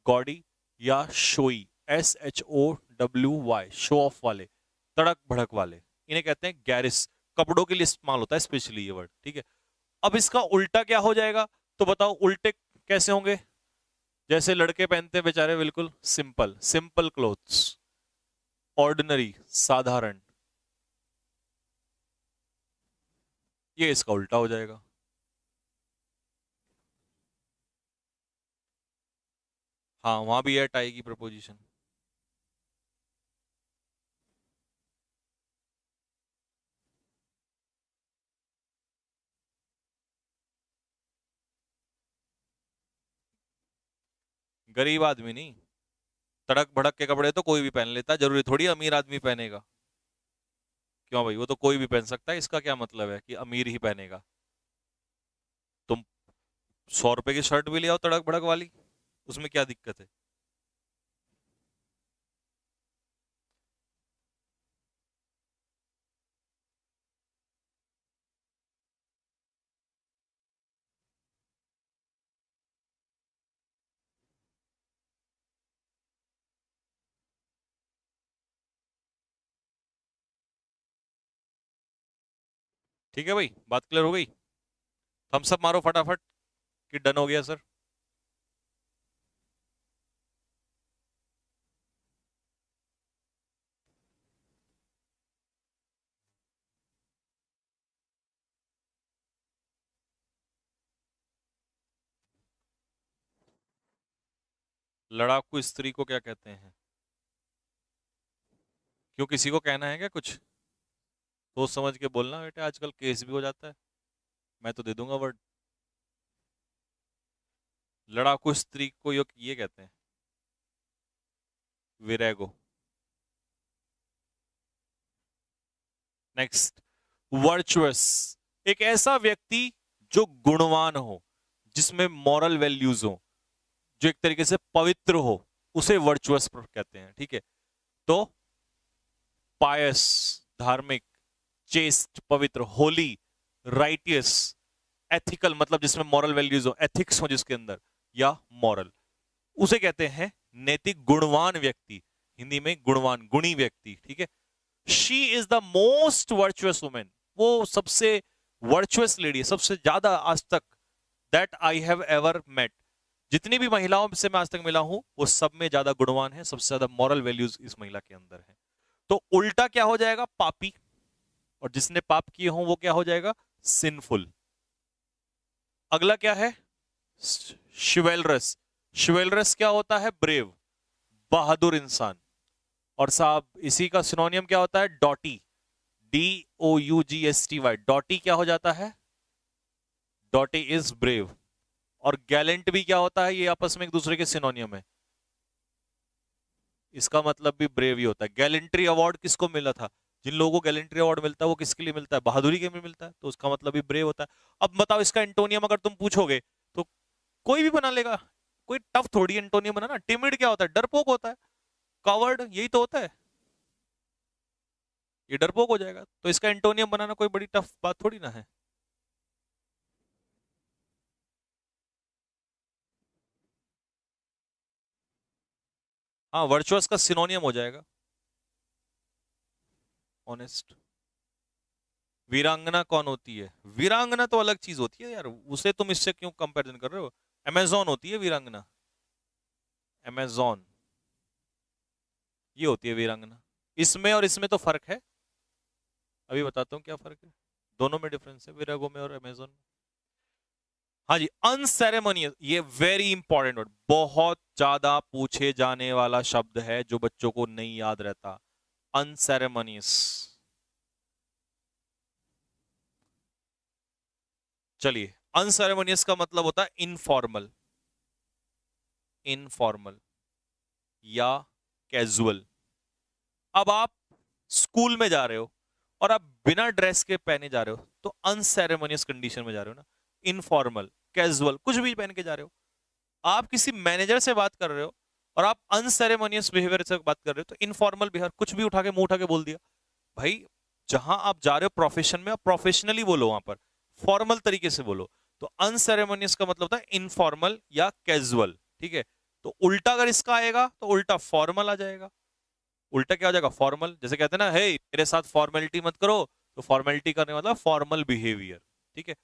gaudy. या शोई, SHOWY, शो ऑफ वाले, तड़क भड़क वाले, इन्हें कहते हैं गैरिश। कपड़ों के लिए इस्तेमाल होता है स्पेशली ये वर्ड, ठीक है। अब इसका उल्टा क्या हो जाएगा? तो बताओ उल्टे कैसे होंगे? जैसे लड़के पहनते हैं बेचारे, बिल्कुल सिंपल, सिंपल क्लोथ्स, ऑर्डिनरी, साधारण, ये इसका उल्टा हो जाएगा। हाँ, वहां भी है टाई की प्रपोजिशन। गरीब आदमी नहीं, तड़क भड़क के कपड़े तो कोई भी पहन लेता है, जरूरी थोड़ी अमीर आदमी पहनेगा। क्यों भाई, वो तो कोई भी पहन सकता है, इसका क्या मतलब है कि अमीर ही पहनेगा? तुम 100 रुपए की शर्ट भी ले आओ तड़क भड़क वाली, उसमें क्या दिक्कत है? ठीक है भाई, बात क्लियर हो गई? थम्स अप मारो फटाफट कि डन हो गया सर। लड़ाकू स्त्री को क्या कहते हैं? क्यों, किसी को कहना है क्या कुछ? सोच समझ के बोलना बेटे, आजकल केस भी हो जाता है। मैं तो दे दूंगा वर्ड। लड़ाकू स्त्री को ये कहते हैं विरेगो। नेक्स्ट, वर्चुअस, एक ऐसा व्यक्ति जो गुणवान हो, जिसमें मॉरल वैल्यूज हो, जो एक तरीके से पवित्र हो, उसे वर्चुअस कहते हैं। ठीक है, तो पायस, धार्मिक, चेस्ट, पवित्र, होली, राइटियस, एथिकल मतलब जिसमें मॉरल वैल्यूज हो, एथिक्स हो जिसके अंदर, या मॉरल, उसे कहते हैं नैतिक गुणवान व्यक्ति। हिंदी में गुणवान, गुणी व्यक्ति। ठीक है, she is the most virtuous women, वो सबसे वर्चुअस लेडी, सबसे ज्यादा आज तक, that I have ever met, जितनी भी महिलाओं से मैं आज तक मिला हूं, वो सब में ज्यादा गुणवान है, सबसे ज्यादा मॉरल वैल्यूज इस महिला के अंदर है। तो उल्टा क्या हो जाएगा? पापी। और जिसने पाप किए हों वो क्या हो जाएगा? सिंफुल। अगला क्या है? शिवेलरस। शिवेलरस क्या होता है? ब्रेव, बहादुर इंसान। और साहब इसी का सिनोनियम क्या होता है? डॉटी, DOUGSTY। डॉटी क्या हो जाता है? डॉटी इज ब्रेव। और गैलेंट भी क्या होता है? ये आपस में एक दूसरे के सिनोनियम है। इसका मतलब भी ब्रेव ही होता है। गैलेंट्री अवार्ड किसको मिला था? जिन लोगों को गैलेंट्री अवार्ड मिलता है वो किसके लिए मिलता है? बहादुरी के लिए मिलता है, तो उसका मतलब भी ब्रेव होता है। अब बताओ इसका एंटोनियम अगर तुम पूछोगे तो कोई भी बना लेगा, कोई टफ थोड़ी एंटोनियम बनाना। टिमिड क्या होता है? डरपोक होता है। कवर्ड यही तो होता है, ये डरपोक हो जाएगा। तो इसका एंटोनियम बनाना कोई बड़ी टफ बात थोड़ी ना है। हाँ, वर्चुअस का सिनोनियम हो जाएगा ऑनेस्ट। वीरांगना कौन होती है? वीरांगना तो अलग चीज होती है यार, उसे तुम इससे क्यों कंपैरिजन कर रहे हो? अमेजोन होती है वीरांगना, अमेजोन ये होती है वीरांगना। इसमें और इसमें तो फर्क है, अभी बताता हूँ क्या फर्क है। दोनों में डिफरेंस है, विरागो में और अमेजोन में। हाँ जी, अनसेरेमोनियस, ये वेरी इंपॉर्टेंट वर्ड, बहुत ज्यादा पूछे जाने वाला शब्द है जो बच्चों को नहीं याद रहता। अनसेरेमोनियस। चलिए, अनसेरेमोनियस का मतलब होता है इनफॉर्मल, इनफॉर्मल या कैजुअल। अब आप स्कूल में जा रहे हो और आप बिना ड्रेस के पहने जा रहे हो, तो अनसेरेमोनियस कंडीशन में जा रहे हो ना। इनफॉर्मल, कैजुअल, कुछ भी पहन के जा रहे हो। आप किसी मैनेजर से बात कर रहे हो और आप अनसेरेमोनियस बिहेवियर से बात कर रहे हो, तो इनफॉर्मल बिहेवियर, कुछ भी उठा के मुंह उठा के बोल दिया। भाई, जहां आप जा रहे हो प्रोफेशन में, आप प्रोफेशनली बोलो, वहां पर फॉर्मल तरीके से बोलो। तो अनसेरेमोनियस का मतलब होता है इनफॉर्मल या कैजुअल। ठीक है, तो उल्टा अगर इसका आएगा तो उल्टा फॉर्मल आ जाएगा। उल्टा क्या हो जाएगा? फॉर्मल। जैसे कहते हैं ना, हे मेरे साथ फॉर्मेलिटी मत करो, तो फॉर्मेलिटी करने मतलब फॉर्मल बिहेवियर। ठीक है,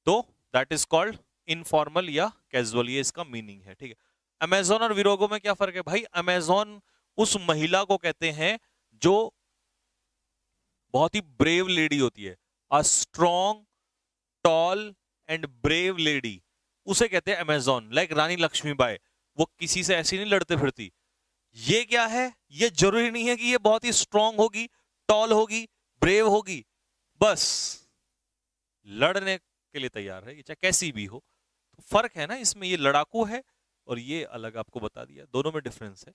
तो दैट इज कॉल्ड इनफॉर्मल या कैजुअल, ये इसका मीनिंग है। ठीक है, अमेजोन और विरोगो में क्या फर्क है भाई? अमेजोन उस महिला को कहते हैं जो बहुत ही ब्रेव लेडी होती है, a strong, tall and brave lady, उसे कहते हैं अमेजोन। लाइक रानी लक्ष्मीबाई, वो किसी से ऐसी नहीं लड़ते फिरती। ये क्या है? ये जरूरी नहीं है कि ये बहुत ही स्ट्रांग होगी, टॉल होगी, ब्रेव होगी, बस लड़ने के लिए तैयार है, ये चाहे कैसी भी हो। तो फर्क है ना इसमें, ये लड़ाकू है और ये अलग, आपको बता दिया, दोनों में डिफरेंस है।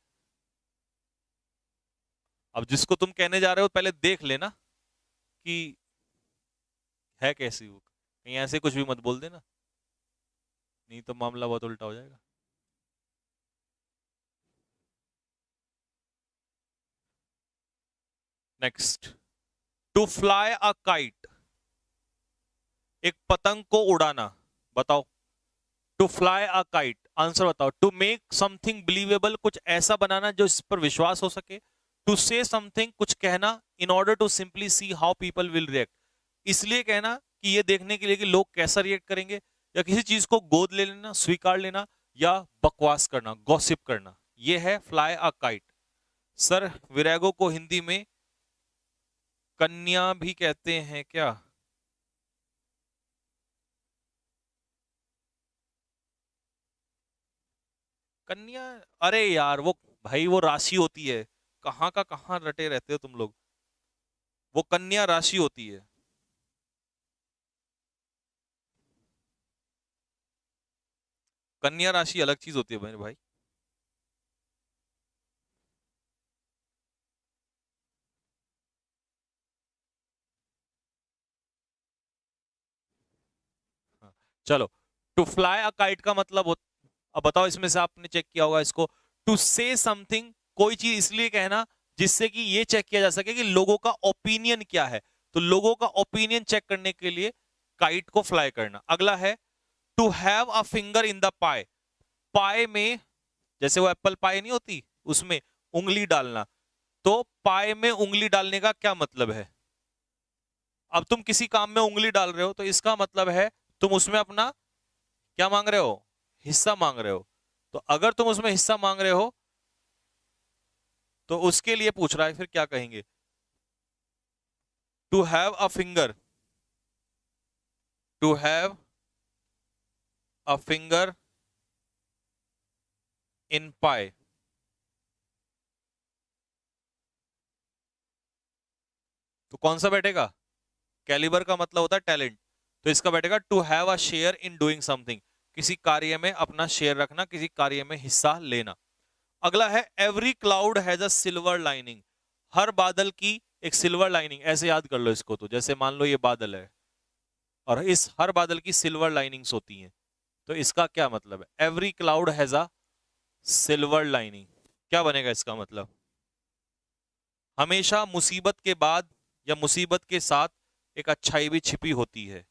अब जिसको तुम कहने जा रहे हो पहले देख लेना कि है कैसी वो, कहीं ऐसे कुछ भी मत बोल देना, नहीं तो मामला बहुत उल्टा हो जाएगा। Next, to fly a kite, एक पतंग को उड़ाना। बताओ, to fly a kite, answer बताओ। टू मेक समथिंग बिलीवेबल, कुछ ऐसा बनाना जो इस पर विश्वास हो सके। टू से समथिंग, कुछ कहना। In order to simply see how people will react, इसलिए कहना कि ये देखने के लिए कि लोग कैसा रिएक्ट करेंगे, या किसी चीज को गोद ले लेना, स्वीकार लेना, या बकवास करना, गॉसिप करना, ये है फ्लाई अ काइट। सर विरागो को हिंदी में कन्या भी कहते हैं क्या? कन्या? अरे यार वो, भाई वो राशि होती है, कहाँ का कहाँ रटे रहते हो तुम लोग। वो कन्या राशि होती है। कन्या राशि अलग चीज होती है मेरे भाई। हाँ, चलो। टू फ्लाई अ काइट का मतलब अब बताओ, इसमें से आपने चेक किया होगा इसको। टू से समथिंग, कोई चीज इसलिए कहना जिससे कि ये चेक किया जा सके कि लोगों का ओपिनियन क्या है। तो लोगों का ओपिनियन चेक करने के लिए काइट को फ्लाई करना। अगला है to have a finger in the pie. Pie में, जैसे वो एप्पल पाई नहीं होती, उसमें उंगली डालना। तो पाई में उंगली डालने का क्या मतलब है? अब तुम किसी काम में उंगली डाल रहे हो तो इसका मतलब है तुम उसमें अपना क्या मांग रहे हो? हिस्सा मांग रहे हो। तो अगर तुम उसमें हिस्सा मांग रहे हो तो उसके लिए पूछ रहा है, फिर क्या कहेंगे? To have a finger, to have a finger in pie. तो कौन सा बैठेगा? कैलिबर का मतलब होता है टैलेंट, तो इसका बैठेगा to have a share in doing something. किसी कार्य में अपना शेयर रखना, किसी कार्य में हिस्सा लेना। अगला है every cloud has a silver lining. हर बादल की एक सिल्वर लाइनिंग, ऐसे याद कर लो इसको। तो जैसे मान लो ये बादल है और इस हर बादल की सिल्वर लाइनिंग्स होती हैं। तो इसका क्या मतलब है? Every cloud has a silver lining, क्या बनेगा इसका मतलब? हमेशा मुसीबत के बाद या मुसीबत के साथ एक अच्छाई भी छिपी होती है।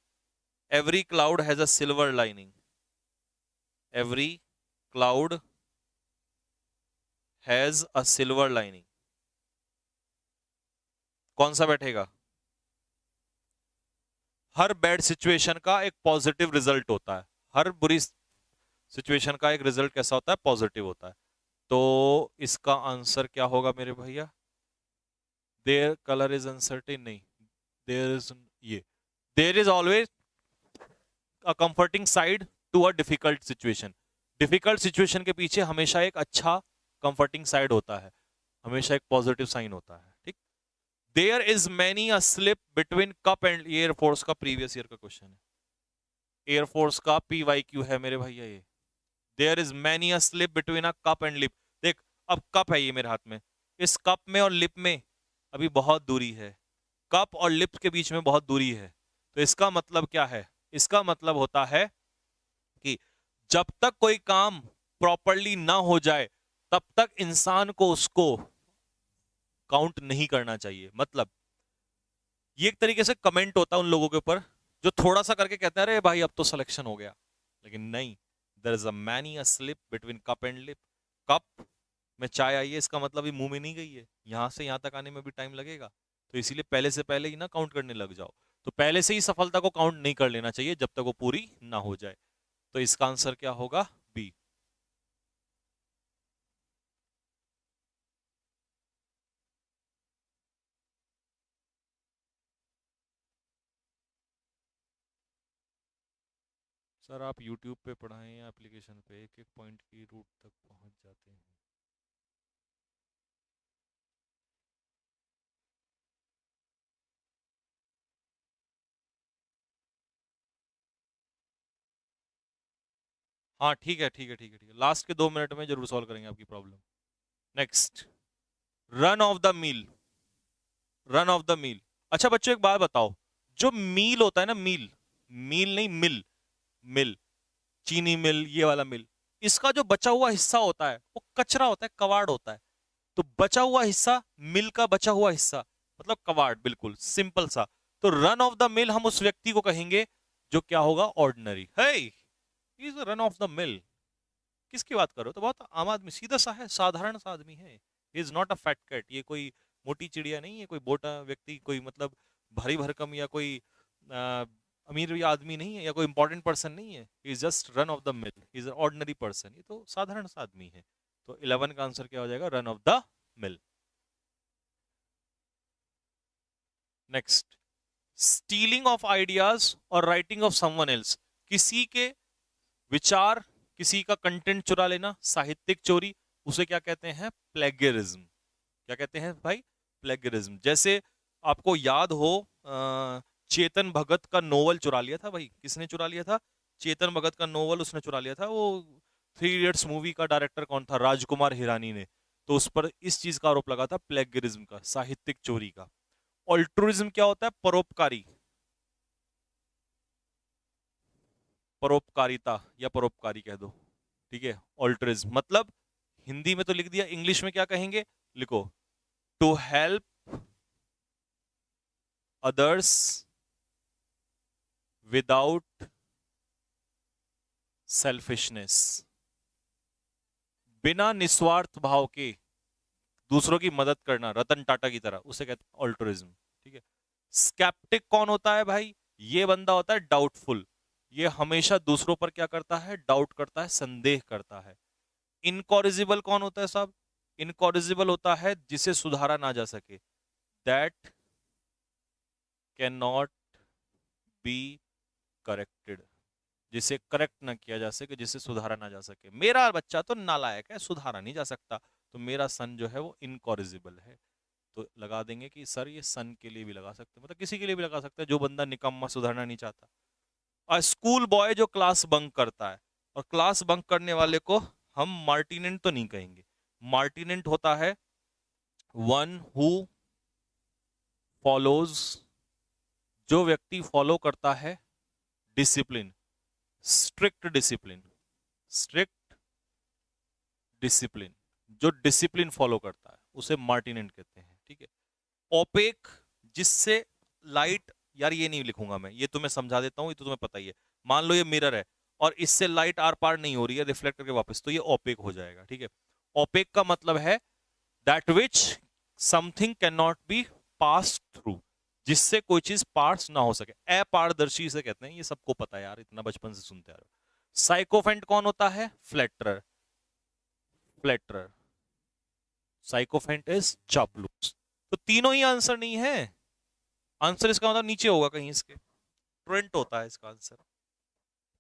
Every cloud has a silver lining, every cloud has a silver lining. कौन सा बैठेगा? हर बैड सिचुएशन का एक पॉजिटिव रिजल्ट होता है। हर बुरी सिचुएशन का एक रिजल्ट कैसा होता है? पॉजिटिव होता है। तो इसका आंसर क्या होगा मेरे भैया? देयर कलर इज अनसर्टेन नहीं, देयर इज, ये there is always a comforting side to a difficult situation. Difficult situation के पीछे हमेशा एक अच्छा कंफर्टिंग साइड होता है, हमेशा एक पॉजिटिव साइन होता है। ठीक। There is many a slip between cup and, air force का प्रीवियस ईयर का क्वेश्चन है। एयरफोर्स का PYQ है मेरे भैया ये। There is many a slip between a cup and lip. देख, अब कप है ये मेरे हाथ में, इस कप में और लिप में अभी बहुत दूरी है। कप और लिप के बीच में बहुत दूरी है। तो इसका मतलब क्या है? इसका मतलब होता है कि जब तक कोई काम प्रॉपरली ना हो जाए तब तक इंसान को उसको काउंट नहीं करना चाहिए। मतलब ये एक तरीके से कमेंट होता है उन लोगों के ऊपर जो थोड़ा सा करके कहते हैं अरे भाई अब तो सिलेक्शन हो गया। लेकिन नहीं, there is a many a slip between cup and lip. Cup में चाय आई है, इसका मतलब ये मुंह में नहीं गई है, यहां से यहां तक आने में भी टाइम लगेगा। तो इसीलिए पहले से पहले ही ना काउंट करने लग जाओ। तो पहले से ही सफलता को काउंट नहीं कर लेना चाहिए जब तक वो पूरी ना हो जाए। तो इसका आंसर क्या होगा? बी। सर आप YouTube पे पढ़ाएं या एप्लीकेशन पे, एक एक पॉइंट की रूट तक पहुंच जाते हैं। हाँ ठीक है, ठीक है, ठीक है, ठीक है, लास्ट के 2 मिनट में जरूर सॉल्व करेंगे आपकी problem. Next, run of the mill, run of the mill. अच्छा बच्चों एक बात बताओ, जो मील होता है ना, मील, मील नहीं मिल, मिल, चीनी मिल, ये वाला मिल, इसका जो बचा हुआ हिस्सा होता है वो कचरा होता है, कबाड़ होता है। तो बचा हुआ हिस्सा, मिल का बचा हुआ हिस्सा मतलब कबाड़, बिल्कुल सिंपल सा। तो रन ऑफ द मिल हम उस व्यक्ति को कहेंगे जो क्या होगा? Ordinary. He, is run of the mill, किसकी बात कर रहे हो? तो बहुत आम आदमी, सीधा सा है, साधारण सा आदमी है। Is not a fat cat, ये कोई मोटी चिड़िया नहीं है, कोई मोटा व्यक्ति, कोई मतलब भारी भरकम या कोई अमीर या आदमी नहीं है या कोई इंपॉर्टेंट पर्सन नहीं है, is just run of the mill, is ordinary person, ये तो साधारण सा आदमी है। तो 11 का आंसर क्या हो जाएगा, run of the mill. Next, stealing of ideas और राइटिंग ऑफ समवन एल्स, किसी के विचार, किसी का कंटेंट चुरा लेना, साहित्यिक चोरी, उसे क्या कहते हैं, प्लेगरिज्म। क्या कहते हैं भाई, प्लेगरिज्म। जैसे आपको याद हो चेतन भगत का नोवेल चुरा लिया था भाई, किसने चुरा लिया था, चेतन भगत का नोवेल उसने चुरा लिया था। वो 3 इडियट्स मूवी का डायरेक्टर कौन था, राजकुमार हिरानी ने। तो उस पर इस चीज का आरोप लगा था, प्लेगरिज्म का, साहित्यिक चोरी का। ऑल्ट्रुइज्म क्या होता है, परोपकारी, परोपकारिता या परोपकारी कह दो, ठीक है। ऑल्ट्रुइज्म मतलब हिंदी में तो लिख दिया, इंग्लिश में क्या कहेंगे, लिखो, to help others without selfishness, बिना निस्वार्थ भाव के दूसरों की मदद करना, रतन टाटा की तरह, उसे कहते हैं ऑल्ट्रुइज्म, ठीक है। स्केप्टिक कौन होता है भाई, ये बंदा होता है डाउटफुल, ये हमेशा दूसरों पर क्या करता है, डाउट करता है, संदेह करता है। इनकॉरिजिबल कौन होता है साहब, इनकॉरिजिबल होता है जिसे सुधारा ना जा सके, that can not be corrected, जिसे करेक्ट ना किया जा सके, जिसे सुधारा ना जा सके। मेरा बच्चा तो नालायक है, सुधारा नहीं जा सकता, तो मेरा सन जो है वो इनकॉरिजिबल है। तो लगा देंगे कि सर ये सन के लिए भी लगा सकते हैं, मतलब किसी के लिए भी लगा सकते हैं जो बंदा निकम्मा, सुधरना नहीं चाहता। और स्कूल बॉय जो क्लास बंक करता है, और क्लास बंक करने वाले को हम मार्टिनेंट तो नहीं कहेंगे, मार्टिनेंट होता है वन हु फॉलोज, जो व्यक्ति फॉलो करता है discipline, strict discipline, strict discipline, जो डिसिप्लिन फॉलो करता है उसे मार्टिनेंट कहते हैं, ठीक है। ओपेक, जिससे लाइट, यार ये नहीं लिखूंगा मैं, ये तुम्हें समझा देता हूं, ये तो तुम्हें पता ही है। मान लो ये मिरर है और इससे लाइट आर पार नहीं हो रही है, रिफ्लेक्ट करके वापस, तो ये ओपेक हो जाएगा, ठीक है। ओपेक का मतलब है that which something can not be pass through, जिससे कोई चीज पास ना हो सके, अपारदर्शी से कहते हैं, ये सबको पता है यार, इतना बचपन से सुनते आ रहे हो। साइकोफेंट कौन होता है, फ्लैटरर, फ्लैटरर, साइकोफेंट इज चापलूस। तो तीनों ही आंसर नहीं है, आंसर इसका मतलब नीचे होगा कहीं इसके, ट्रेंट होता है इसका आंसर,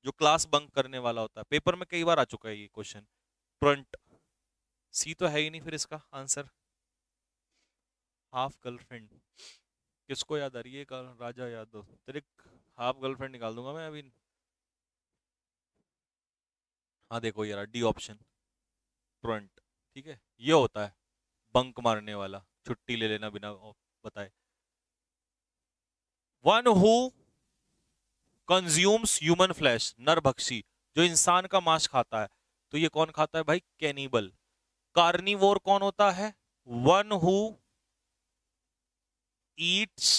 जो क्लास बंक करने वाला होता है। पेपर में कई बार आ चुका है ये क्वेश्चन, ट्रेंट। सी तो है ही नहीं फिर इसका आंसर। हाफ गर्लफ्रेंड किसको याद आ रही है, राजा यादव, तेरे हाफ गर्लफ्रेंड निकाल दूंगा मैं अभी। हाँ देखो यार, डी ऑप्शन, ट्रेंट, ठीक है, ये होता है बंक मारने वाला, छुट्टी ले लेना बिना बताए। One who consumes human flesh, नरभक्षी, जो इंसान का मांस खाता है, तो ये कौन खाता है भाई, कैनिबल। कार्निवोर कौन होता है, वन हु ईट्स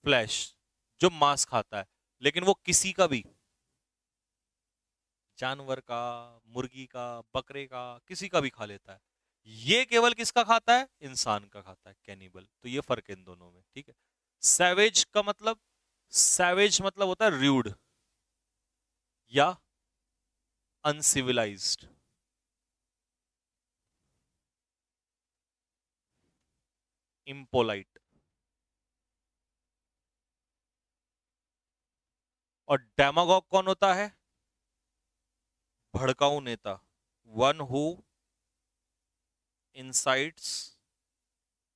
फ्लैश, जो मांस खाता है, लेकिन वो किसी का भी, जानवर का, मुर्गी का, बकरे का, किसी का भी खा लेता है। ये केवल किसका खाता है, इंसान का खाता है, कैनिबल। तो ये फर्क है इन दोनों में, ठीक है। सैवेज का मतलब, सैवेज मतलब होता है रूड या अनसिविलाइज्ड, इम्पोलाइट। और डेमागॉग कौन होता है, भड़काऊ नेता, वन हु इंसाइट्स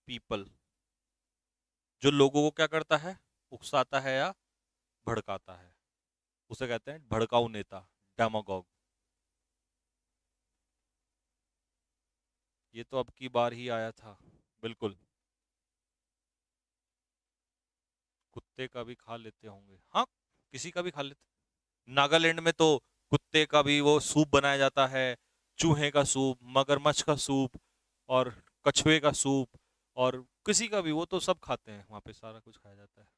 पीपल, जो लोगों को क्या करता है, उकसाता है या भड़काता है, उसे कहते हैं भड़काऊ नेता, डेमागॉग। ये तो अब की बार ही आया था, बिल्कुल। कुत्ते का भी खा लेते होंगे, हाँ, किसी का भी खा लेते। नागालैंड में तो कुत्ते का भी वो सूप बनाया जाता है, चूहे का सूप, मगरमच्छ का सूप, और कछुए का सूप, और किसी का भी, वो तो सब खाते हैं वहां पे, सारा कुछ खाया जाता है।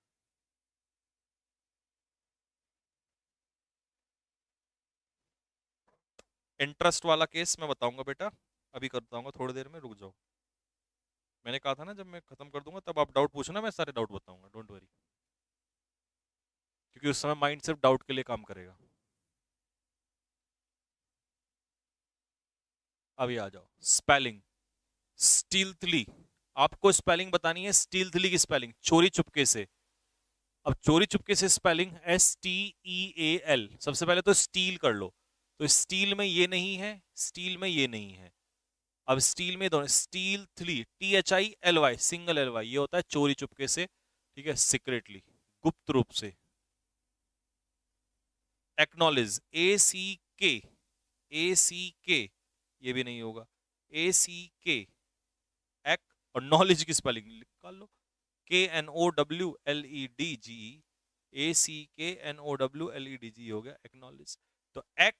इंटरेस्ट वाला केस मैं बताऊंगा बेटा, अभी कर बताऊंगा, थोड़ी देर में रुक जाओ। मैंने कहा था ना जब मैं खत्म कर दूंगा तब आप डाउट पूछना, मैं सारे डाउट बताऊंगा, डोंट वरी। क्योंकि उस समय माइंड सिर्फ डाउट के लिए काम करेगा। अभी आ जाओ स्पेलिंग। स्टील्थली, आपको स्पेलिंग बतानी है। स्टील्थली की स्पेलिंग चोरी चुपके से। अब चोरी चुपके से स्पेलिंग STEAL। सबसे पहले तो स्टील कर लो, तो स्टील में ये नहीं है, स्टील में ये नहीं है। अब स्टील में दोनों, steel three THILY single LY, ये होता है चोरी चुपके से, ठीक है, सीक्रेटली, गुप्त रूप से। एक्नॉलेज ACK ये भी नहीं होगा, ACK एक। और नॉलेज की स्पेलिंग निकाल लो, KNOWLEDGE, ACKNOWLEDGE हो गया एक्नॉलेज। तो एक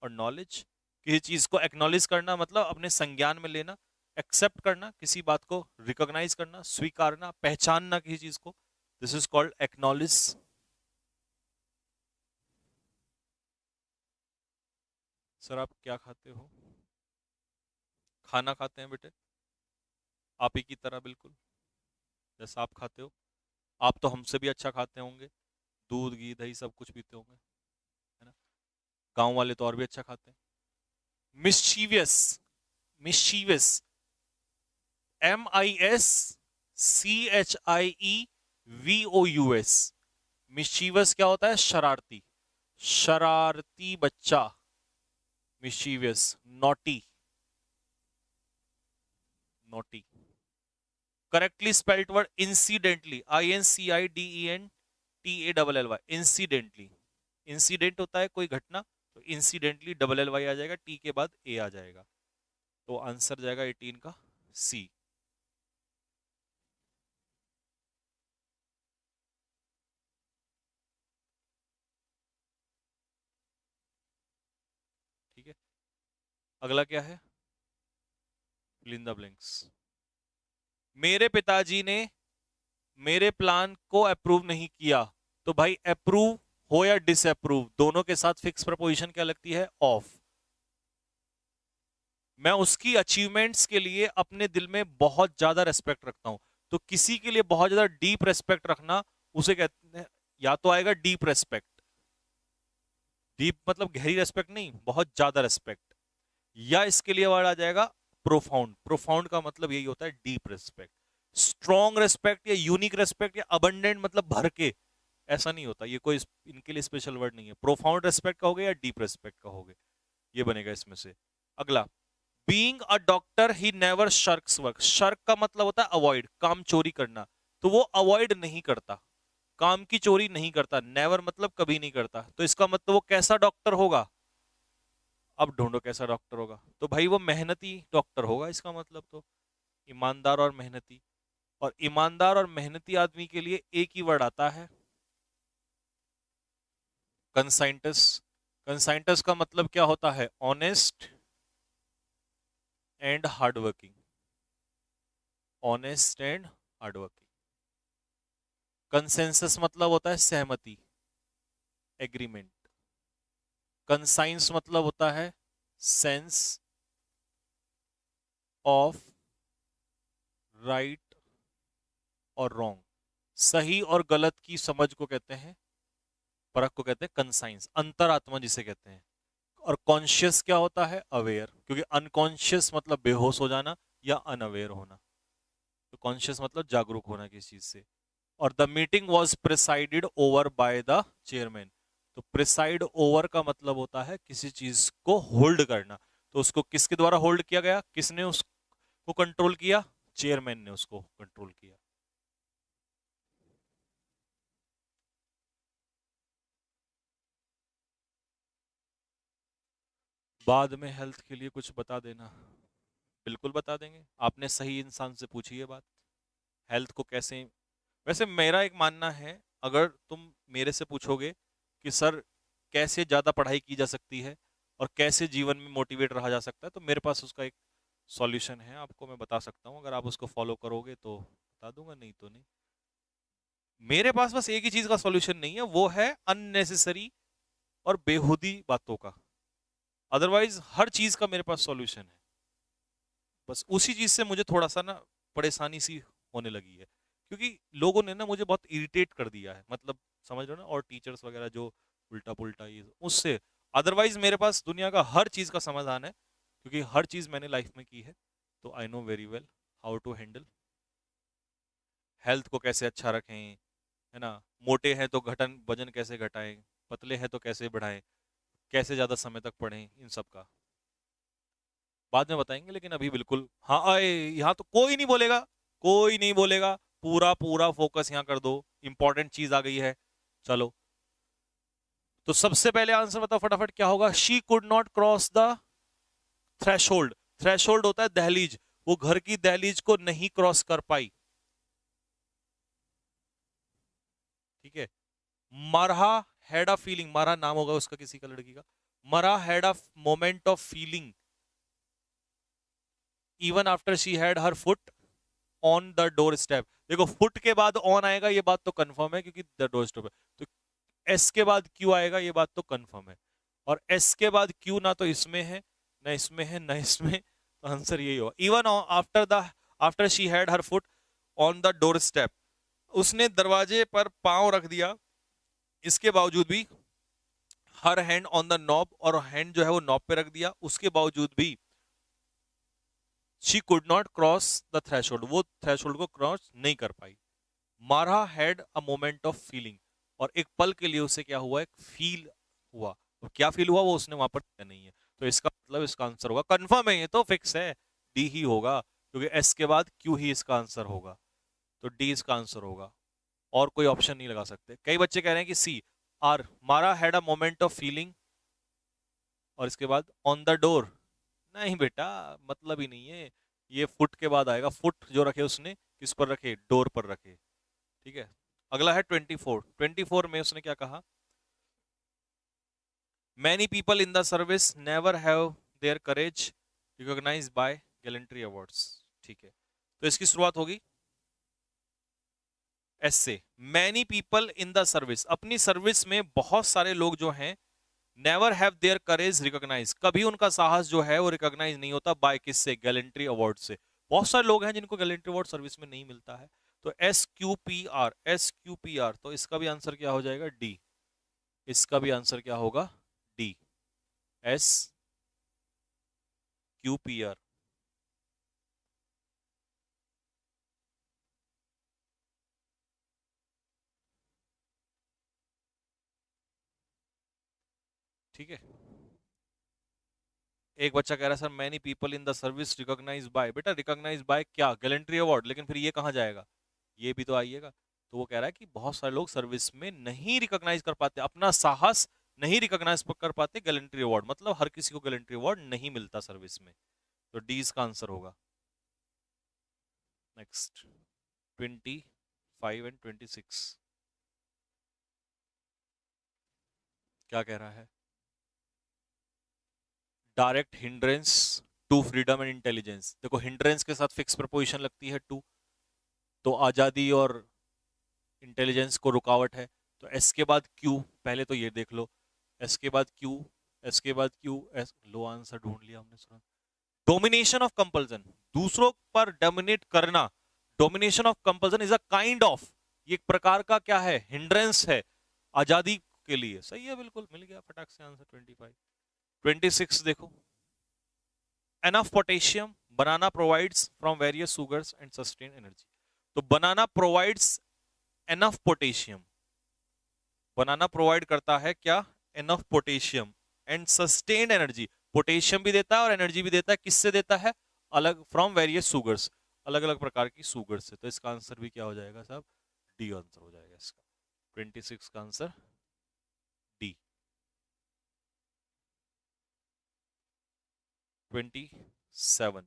और नॉलेज, किसी चीज को एक्नॉलेज करना मतलब अपने संज्ञान में लेना, एक्सेप्ट करना, किसी बात को रिकॉग्नाइज करना, स्वीकारना, पहचानना किसी चीज को, this is called acknowledge. Sir आप क्या खाते हो? खाना खाते हैं बेटे, आप ही की तरह बिल्कुल जैसा आप खाते हो। आप तो हमसे भी अच्छा खाते होंगे, दूध घी दही सब कुछ पीते होंगे, है ना? गांव वाले तो और भी अच्छा खाते हैं। Mischievous, mischievous, MISCHIEVOUS। मिस्चीवियस क्या होता है? शरारती, शरारती बच्चा, mischievous. Naughty, naughty. Correctly spelled word incidentally, INCIDENTALLY, incidentally. Incident होता है कोई घटना, तो इंसिडेंटली LLY आ जाएगा, टी के बाद ए आ जाएगा, तो आंसर जाएगा 18 का सी। ठीक है, अगला क्या है? Fill in the blanks. मेरे पिताजी ने मेरे प्लान को अप्रूव नहीं किया, तो भाई अप्रूव हो या डिसअप्रूव, दोनों के साथ फिक्स प्रपोजिशन क्या लगती है? ऑफ। मैं उसकी अचीवमेंट्स के लिए अपने दिल में बहुत ज्यादा रेस्पेक्ट रखता हूं, तो किसी के लिए बहुत ज्यादा डीप रेस्पेक्ट रखना, उसे कहते हैं, या तो आएगा डीप रेस्पेक्ट, डीप मतलब गहरी रेस्पेक्ट नहीं, बहुत ज्यादा रेस्पेक्ट, या इसके लिए वर्ड आ जाएगा प्रोफाउंड। प्रोफाउंड का मतलब यही होता है डीप रेस्पेक्ट। स्ट्रॉन्ग रेस्पेक्ट या यूनिक रेस्पेक्ट या अबंडेंट मतलब भर के, ऐसा नहीं होता, ये कोई इनके लिए स्पेशल वर्ड नहीं है। प्रोफाउंड रेस्पेक्ट कहोगे या डीप रेस्पेक्ट कहोगे, ये बनेगा इसमें से। अगला, being a doctor he never shirks work. Shirk का मतलब होता है अवॉइड, काम चोरी करना, तो वो अवॉइड नहीं करता, काम की चोरी नहीं करता। नेवर मतलब कभी नहीं करता, तो इसका मतलब वो कैसा डॉक्टर होगा? अब ढूंढो कैसा डॉक्टर होगा, तो भाई वो मेहनती डॉक्टर होगा, इसका मतलब तो ईमानदार और मेहनती। और ईमानदार और मेहनती आदमी के लिए एक ही वर्ड आता है, कंसाइंटस। कंसाइंटस का मतलब क्या होता है? Honest and hardworking, honest and hardworking. Consensus मतलब होता है सहमति, एग्रीमेंट। कंसाइंस मतलब होता है सेंस ऑफ राइट और रॉन्ग, सही और गलत की समझ को कहते हैं, परख को कहते हैं कंसाइंस, अंतरात्मा जिसे कहते हैं। और कॉन्शियस क्या होता है? अवेयर, क्योंकि अनकॉन्शियस मतलब बेहोश हो जाना या अनअवेयर होना, तो कॉन्शियस मतलब जागरूक होना किसी चीज से। और the meeting was presided over by the chairman, तो प्रिसाइड ओवर का मतलब होता है किसी चीज को होल्ड करना, तो उसको किसके द्वारा होल्ड किया गया? किसने उसको कंट्रोल किया? चेयरमैन ने उसको कंट्रोल किया। बाद में हेल्थ के लिए कुछ बता देना, बिल्कुल बता देंगे, आपने सही इंसान से पूछी है बात। हेल्थ को कैसे, वैसे मेरा एक मानना है, अगर तुम मेरे से पूछोगे कि सर कैसे ज़्यादा पढ़ाई की जा सकती है और कैसे जीवन में मोटिवेट रहा जा सकता है, तो मेरे पास उसका एक सॉल्यूशन है, आपको मैं बता सकता हूँ, अगर आप उसको फॉलो करोगे तो बता दूंगा, नहीं तो नहीं। मेरे पास बस एक ही चीज़ का सॉल्यूशन नहीं है, वो है अननेसेसरी और बेहुदी बातों का। अदरवाइज हर चीज़ का मेरे पास सॉल्यूशन है, बस उसी चीज़ से मुझे थोड़ा सा ना परेशानी सी होने लगी है, क्योंकि लोगों ने ना मुझे बहुत इरिटेट कर दिया है, मतलब समझ रहे हो ना, और टीचर्स वगैरह जो उल्टा पुल्टा ये उससे। अदरवाइज मेरे पास दुनिया का हर चीज का समाधान है, क्योंकि हर चीज मैंने लाइफ में की है, तो I know very well how to handle. Health को कैसे अच्छा रखें, है ना, मोटे हैं तो घटन वजन कैसे घटाएं, पतले हैं तो कैसे बढ़ाएं, कैसे ज्यादा समय तक पढ़ें, इन सब का बाद में बताएंगे। लेकिन अभी बिल्कुल हाँ आए, यहाँ तो कोई नहीं बोलेगा, कोई नहीं बोलेगा, पूरा पूरा फोकस यहाँ कर दो, इंपॉर्टेंट चीज आ गई है। चलो, तो सबसे पहले आंसर बताओ फटाफट क्या होगा। She could not cross the threshold. Threshold होता है दहलीज, वो घर की दहलीज को नहीं क्रॉस कर पाई। ठीक है। मरहा हैड अ फीलिंग, मरहा नाम होगा उसका किसी का लड़की का, मरहा had a moment of feeling even after she had her foot on the doorstep. देखो फुट के बाद ऑन आएगा ये बात तो कंफर्म है, क्योंकि द डोर स्टेप है, तो एस के बाद क्यू आएगा ये बात तो कंफर्म है, और एस के बाद क्यू ना तो इसमें है, ना इसमें है, ना इसमें, तो आंसर यही होगा। Even after she had her foot on the door step, उसने दरवाजे पर पांव रख दिया, इसके बावजूद भी her hand on the knob, और हैंड जो है वो नॉब पे रख दिया, उसके बावजूद भी she could not cross the threshold, वो थ्रेशोल्ड को क्रॉस नहीं कर पाई। मारा had a moment of feeling, और एक पल के लिए उसे क्या हुआ, एक फील हुआ, और क्या फील हुआ वो उसने वहां पर किया नहीं है, तो इसका मतलब इसका आंसर होगा, कंफर्म है ये तो फिक्स है, डी ही होगा, क्योंकि एस के बाद क्यू ही इसका आंसर होगा, तो डी इसका आंसर होगा, और कोई ऑप्शन नहीं लगा सकते। कई बच्चे कह रहे हैं कि सी, आर, मारा had a moment of feeling, और इसके बाद ऑन द डोर, नहीं बेटा, मतलब ही नहीं है, ये फुट के बाद आएगा, फुट जो रखे उसने किस पर रखे, डोर पर रखे। ठीक है। अगला है 24। 24 में उसने क्या कहा, many people in the service never have their courage recognised by gallantry awards. ठीक है, तो इसकी शुरुआत होगी एस से। Many people in the service, अपनी सर्विस में बहुत सारे लोग जो हैं, never have their courage recognise, कभी उनका साहस जो है वो रिकॉग्नाइज नहीं होता, बाय किससे, गैलेंट्री अवार्ड से। बहुत सारे लोग हैं जिनको गैलेंट्री अवार्ड सर्विस में नहीं मिलता है, तो S Q P are, S Q P are, तो इसका भी आंसर क्या हो जाएगा, डी। इसका भी आंसर क्या होगा, D, S Q P R. ठीक है। एक बच्चा कह रहा है sir many people in the service recognise by, बेटा रिकॉग्नाइज बाय क्या, गैलेंट्री अवार्ड, लेकिन फिर ये कहाँ जाएगा, ये भी तो आइएगा। तो वो कह रहा है कि बहुत सारे लोग सर्विस में नहीं रिकॉग्नाइज कर पाते, अपना साहस नहीं रिकॉग्नाइज कर पाते गैलेंट्री अवार्ड, मतलब हर किसी को गैलेंट्री अवार्ड नहीं मिलता सर्विस में, तो डी इसका आंसर होगा। नेक्स्ट 25 एंड 26, क्या कह रहा है, direct hindrance to freedom and intelligence. देखो हिंड्रेंस के साथ फिक्स प्रपोजिशन लगती है टू, तो आजादी और इंटेलिजेंस को रुकावट है, तो एस के बाद क्यू, पहले तो ये देख लो, एस के बाद क्यू, एस के बाद क्यू, एस, लो आंसर ढूंढ लिया हमने सुना। डोमिनेशन ऑफ कंपल्सन, दूसरों पर डोमिनेट करना, domination of compulsion is a kind of, ये एक प्रकार का क्या है, हिंड्रेंस है आजादी के लिए। सही है, बिल्कुल मिल गया फटाक से आंसर 25। 26 देखो, enough potassium banana provides from various sugars and sustain energy. तो बनाना प्रोवाइड्स एनफ पोटेशियम, बनाना प्रोवाइड करता है क्या, enough potassium and sustained energy, potassium भी देता है और एनर्जी भी देता है, किससे देता है, अलग, फ्रॉम वेरियस सुगर्स, अलग अलग प्रकार की सुगर से। तो इसका आंसर भी क्या हो जाएगा साहब, डी आंसर हो जाएगा इसका, 26 का आंसर डी। 27,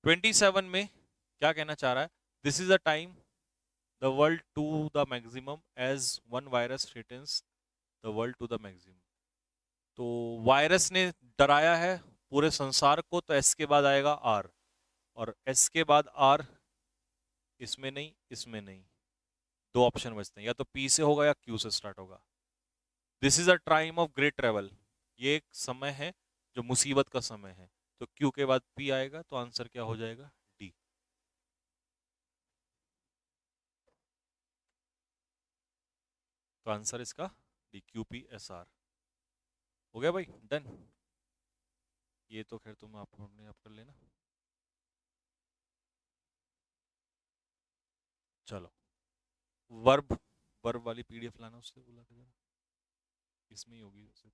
27 में क्या कहना चाह रहा है, this is a time the world to the maximum as one virus threatens the world to the maximum. तो वायरस ने डराया है पूरे संसार को, तो एस के बाद आएगा आर, और एस के बाद आर, इसमें नहीं इसमें नहीं, दो ऑप्शन बचते हैं, या तो पी से होगा या क्यू से स्टार्ट होगा। This is a time of great travel, ये एक समय है जो मुसीबत का समय है, तो क्यू के बाद पी आएगा, तो आंसर क्या हो जाएगा, डी। तो आंसर इसका DQPSR हो गया भाई, डन। ये तो खैर तुम आप अपने आप कर लेना। चलो, वर्ब वर्ब वाली PDF लाना, उससे बोला था जरा, इसमें ही होगी वैसे।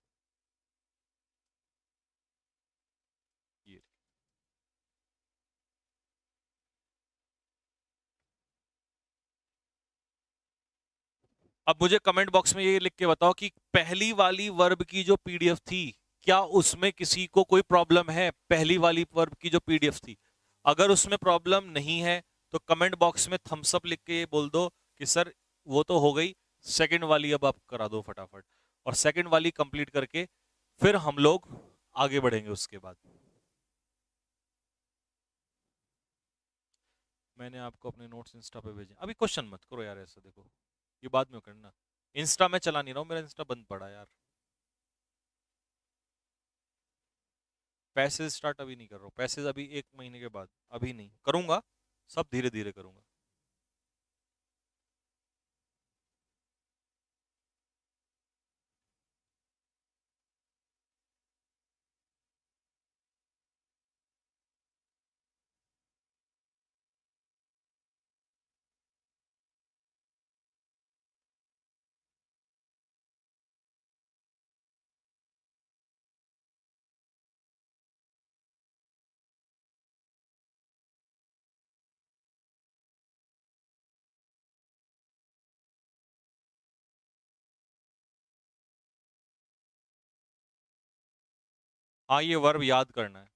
ये अब मुझे कमेंट बॉक्स में ये लिख के बताओ कि पहली वाली वर्ब की जो PDF थी, क्या उसमें किसी को कोई प्रॉब्लम है? पहली वाली वर्ब की जो PDF थी, अगर उसमें प्रॉब्लम नहीं है तो कमेंट बॉक्स में थम्स अप लिख के ये बोल दो कि सर वो तो हो गई, सेकंड वाली अब आप करा दो फटाफट। और सेकंड वाली कंप्लीट करके फिर हम लोग आगे बढ़ेंगे उसके बाद। मैंने आपको अपने नोट्स इंस्टा पे भेजे, अभी क्वेश्चन मत करो यार ऐसा, देखो ये बाद में करना। इंस्टा में चला नहीं रहा हूँ, मेरा इंस्टा बंद पड़ा यार। पैसेज स्टार्ट अभी नहीं कर रहा हूँ, पैसेज अभी 1 महीने के बाद, अभी नहीं करूंगा, सब धीरे धीरे करूंगा। हाँ, ये वर्ब याद करना है।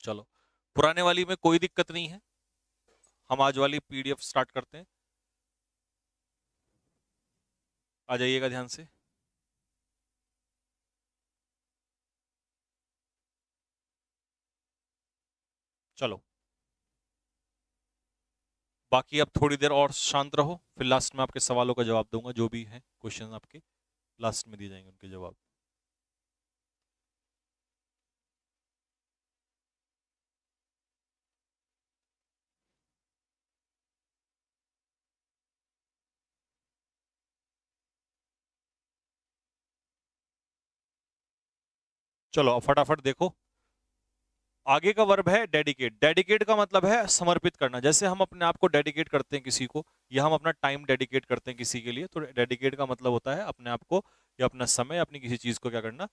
चलो, पुराने वाली में कोई दिक्कत नहीं है, हम आज वाली PDF स्टार्ट करते हैं। आ जाइएगा ध्यान से। चलो, बाकी अब थोड़ी देर और शांत रहो, फिर लास्ट में आपके सवालों का जवाब दूंगा, जो भी है क्वेश्चन आपके लास्ट में दिए जाएंगे उनके जवाब। चलो अब फटाफट देखो, आगे का वर्ब है डेडिकेट। डेडिकेट का मतलब है समर्पित करना, जैसे हम अपने आप को डेडिकेट करते हैं किसी को, या हम अपना टाइम डेडिकेट करते हैं किसी के लिए, तो डेडिकेट का मतलब होता है अपने आप को या अपना समय अपनी किसी चीज को क्या करना,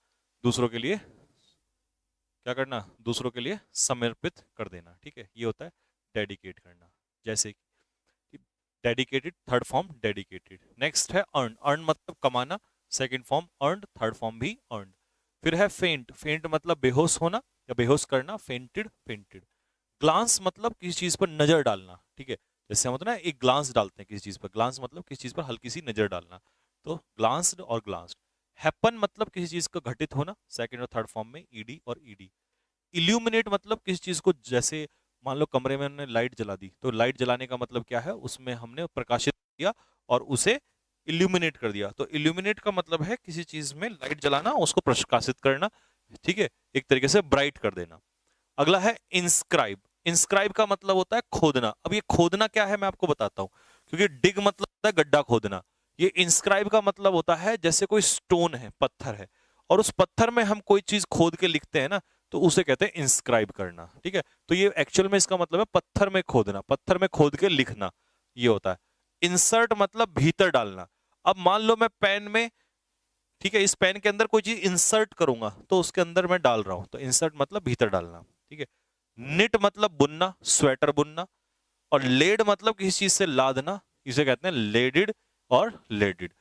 दूसरों के लिए क्या करना, दूसरों के लिए समर्पित कर देना। ठीक है, ये होता है डेडिकेट करना। जैसे कि dedicated, third form dedicated. Next है अर्न। अर्न मतलब कमाना, second form earned, third form भी अर्नड। फिर है फेंट। फेंट मतलब बेहोश होना या बेहोश करना, फेंटेड, फेंटेड। ग्लांस मतलब किसी चीज पर नजर डालना। ठीक है, जैसे हम होता है ना एक ग्लांस डालते हैं किसी चीज पर, ग्लांस मतलब किसी चीज पर हल्की सी नजर डालना, तो ग्लांस्ड और ग्लांस्ड। हैपन मतलब किसी चीज का घटित होना, सेकंड और थर्ड फॉर्म में ईडी और ईडी। इल्यूमिनेट मतलब किसी चीज को, जैसे मान लो कमरे में हमने लाइट जला दी, तो लाइट जलाने का मतलब क्या है, उसमें हमने प्रकाशित किया और उसे इल्यूमिनेट कर दिया। तो इल्यूमिनेट का मतलब है किसी चीज में लाइट जलाना, उसको प्रकाशित करना। ठीक है, एक तरीके से ब्राइट कर देना। अगला है इंस्क्राइब। इंस्क्राइब का मतलब होता है खोदना। अब ये खोदना क्या है मैं आपको बताता हूं, क्योंकि डिग मतलब होता है गड्ढा खोदना। ये इंस्क्राइब का मतलब होता है जैसे कोई स्टोन है, पत्थर है, और उस पत्थर में हम कोई चीज खोद के लिखते हैं ना, तो उसे कहते हैं इंस्क्राइब करना। ठीक है, तो ये एक्चुअल में इसका मतलब है पत्थर में खोदना, पत्थर में खोद के लिखना, ये होता है। इंसर्ट मतलब भीतर डालना। अब मान लो मैं पेन में, ठीक है, इस पेन के अंदर कोई चीज इंसर्ट करूंगा तो उसके अंदर मैं डाल रहा हूं, तो इंसर्ट मतलब भीतर डालना। ठीक है, निट मतलब बुनना, स्वेटर बुनना। और लेड मतलब किसी चीज से लादना, इसे कहते हैं लेडिड और लेडिड।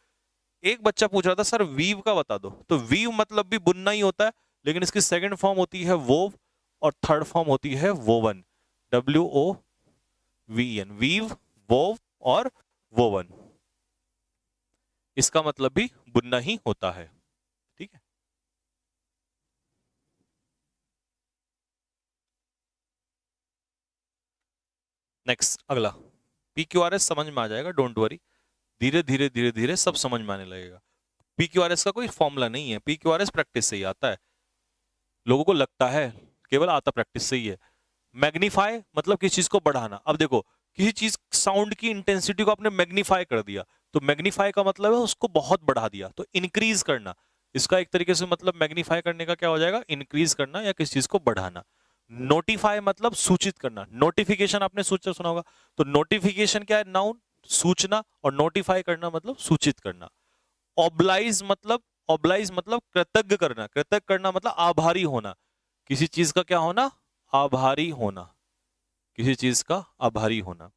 एक बच्चा पूछ रहा था सर वीव का बता दो, तो वीव मतलब भी बुनना ही होता है, लेकिन इसकी सेकंड फॉर्म होती है वोव और थर्ड फॉर्म होती है वोवन, WOVN, वीव, वोव और वोवन। इसका मतलब भी बुनना ही होता है। ठीक है, नेक्स्ट अगला, पी क्यू आर एस समझ में आ जाएगा, डोंट वरी, धीरे धीरे सब समझ में आने लगेगा। पी क्यू आर एस का कोई फॉर्मूला नहीं है, P Q R S practice से ही आता है। लोगों को लगता है केवल आता प्रैक्टिस से ही है। मैग्नीफाई मतलब किसी चीज को बढ़ाना। अब देखो, किसी चीज साउंड की इंटेंसिटी को आपने मैग्नीफाई कर दिया, तो मैग्नीफाई का मतलब है उसको बहुत बढ़ा दिया, तो इंक्रीज करना। इसका एक तरीके से मतलब मैग्नीफाई करने का क्या हो जाएगा, इंक्रीज करना या किसी चीज को बढ़ाना। नोटिफाई मतलब सूचित करना, नोटिफिकेशन आपने सूचना सुना होगा, तो नोटिफिकेशन क्या है, नाउन, सूचना, और नोटिफाई करना मतलब सूचित करना। ऑब्लाइज मतलब कृतज्ञ करना, कृतज्ञ करना मतलब आभारी होना, किसी चीज का क्या होना, आभारी होना, किसी चीज का आभारी होना।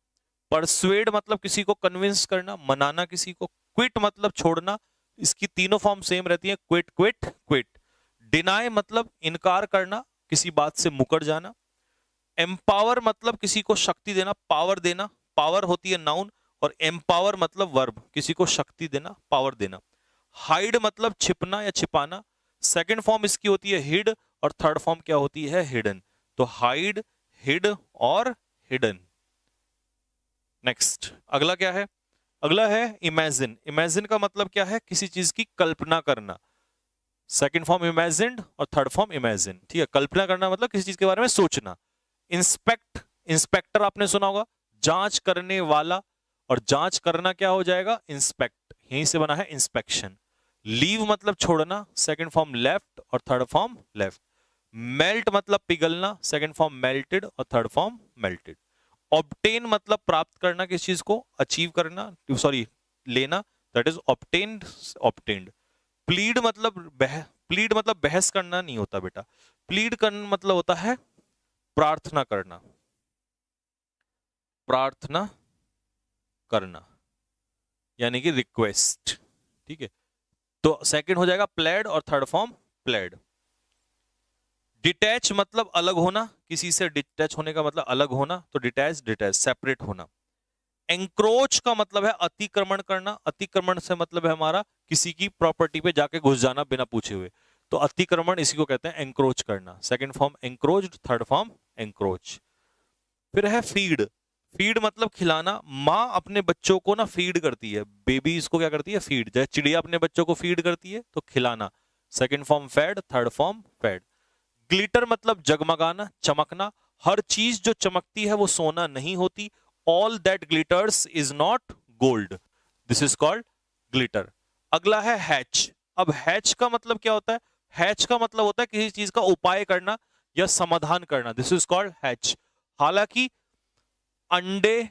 परसुएड मतलब किसी को कन्विंस करना, मनाना किसी को। क्विट मतलब छोड़ना, इसकी तीनों फॉर्म सेम रहती है, क्विट क्विट क्विट। डिनाई मतलब इनकार करना, किसी बात से मुकर जाना। एम्पावर मतलब किसी को शक्ति देना, पावर देना, पावर होती है नाउन, और एम्पावर मतलब वर्ब, किसी को शक्ति देना, पावर देना। हाइड मतलब छिपना या छिपाना, सेकंड फॉर्म इसकी होती है हिड, और थर्ड फॉर्म क्या होती है, हिडन। तो हाइड, हिड और हिडन। नेक्स्ट अगला क्या है, अगला है इमेजिन। इमेजिन का मतलब क्या है, किसी चीज की कल्पना करना। सेकंड फॉर्म इमेजिन्ड और थर्ड फॉर्म इमेजिन। ठीक है, कल्पना करना मतलब किसी चीज के बारे में सोचना। इंस्पेक्ट, इंस्पेक्टर आपने सुना होगा, जांच करने वाला, और जांच करना क्या हो जाएगा, इंस्पेक्ट, यहीं से बना है इंस्पेक्शन। लीव मतलब छोड़ना, सेकंड फॉर्म लेफ्ट और थर्ड फॉर्म लेफ्ट। मेल्ट मतलब पिघलना, सेकंड फॉर्म मेल्टेड और थर्ड फॉर्म मेल्टेड। ऑब्टेन मतलब प्राप्त करना, किसी चीज को अचीव करना, सॉरी लेना, that is obtained, obtained. Plead मतलब प्लीड मतलब बहस करना नहीं होता बेटा, प्लीड करना मतलब होता है प्रार्थना करना, प्रार्थना करना, यानी कि रिक्वेस्ट। ठीक है, तो सेकंड हो जाएगा प्लेड और थर्ड फॉर्म प्लेड। डिटैच मतलब अलग होना, किसी से डिटैच होने का मतलब अलग होना, तो डिटैच, डिटैच सेपरेट होना। एंक्रोच का मतलब है अतिक्रमण करना, अतिक्रमण से मतलब है हमारा किसी की प्रॉपर्टी पे जाके घुस जाना बिना पूछे हुए, तो अतिक्रमण इसी को कहते हैं एंक्रोच करना। Second form encroached, third form encroach. फिर है फीड, फीड मतलब खिलाना। माँ अपने बच्चों को ना फीड करती है, बेबी इसको क्या करती है, फीड। जैसे चिड़िया अपने बच्चों को फीड करती है, तो खिलाना, second form fed, third form fed. Glitter मतलब जगमगाना, चमकना। हर चीज जो चमकती है वो सोना नहीं होती। All that glitters is not gold, this is called glitter. अगला है हैच। अब हैच का मतलब क्या होता है, हैच का मतलब होता है किसी चीज का उपाय करना या समाधान करना, दिस इज कॉल्ड हैच। हालांकि अंडे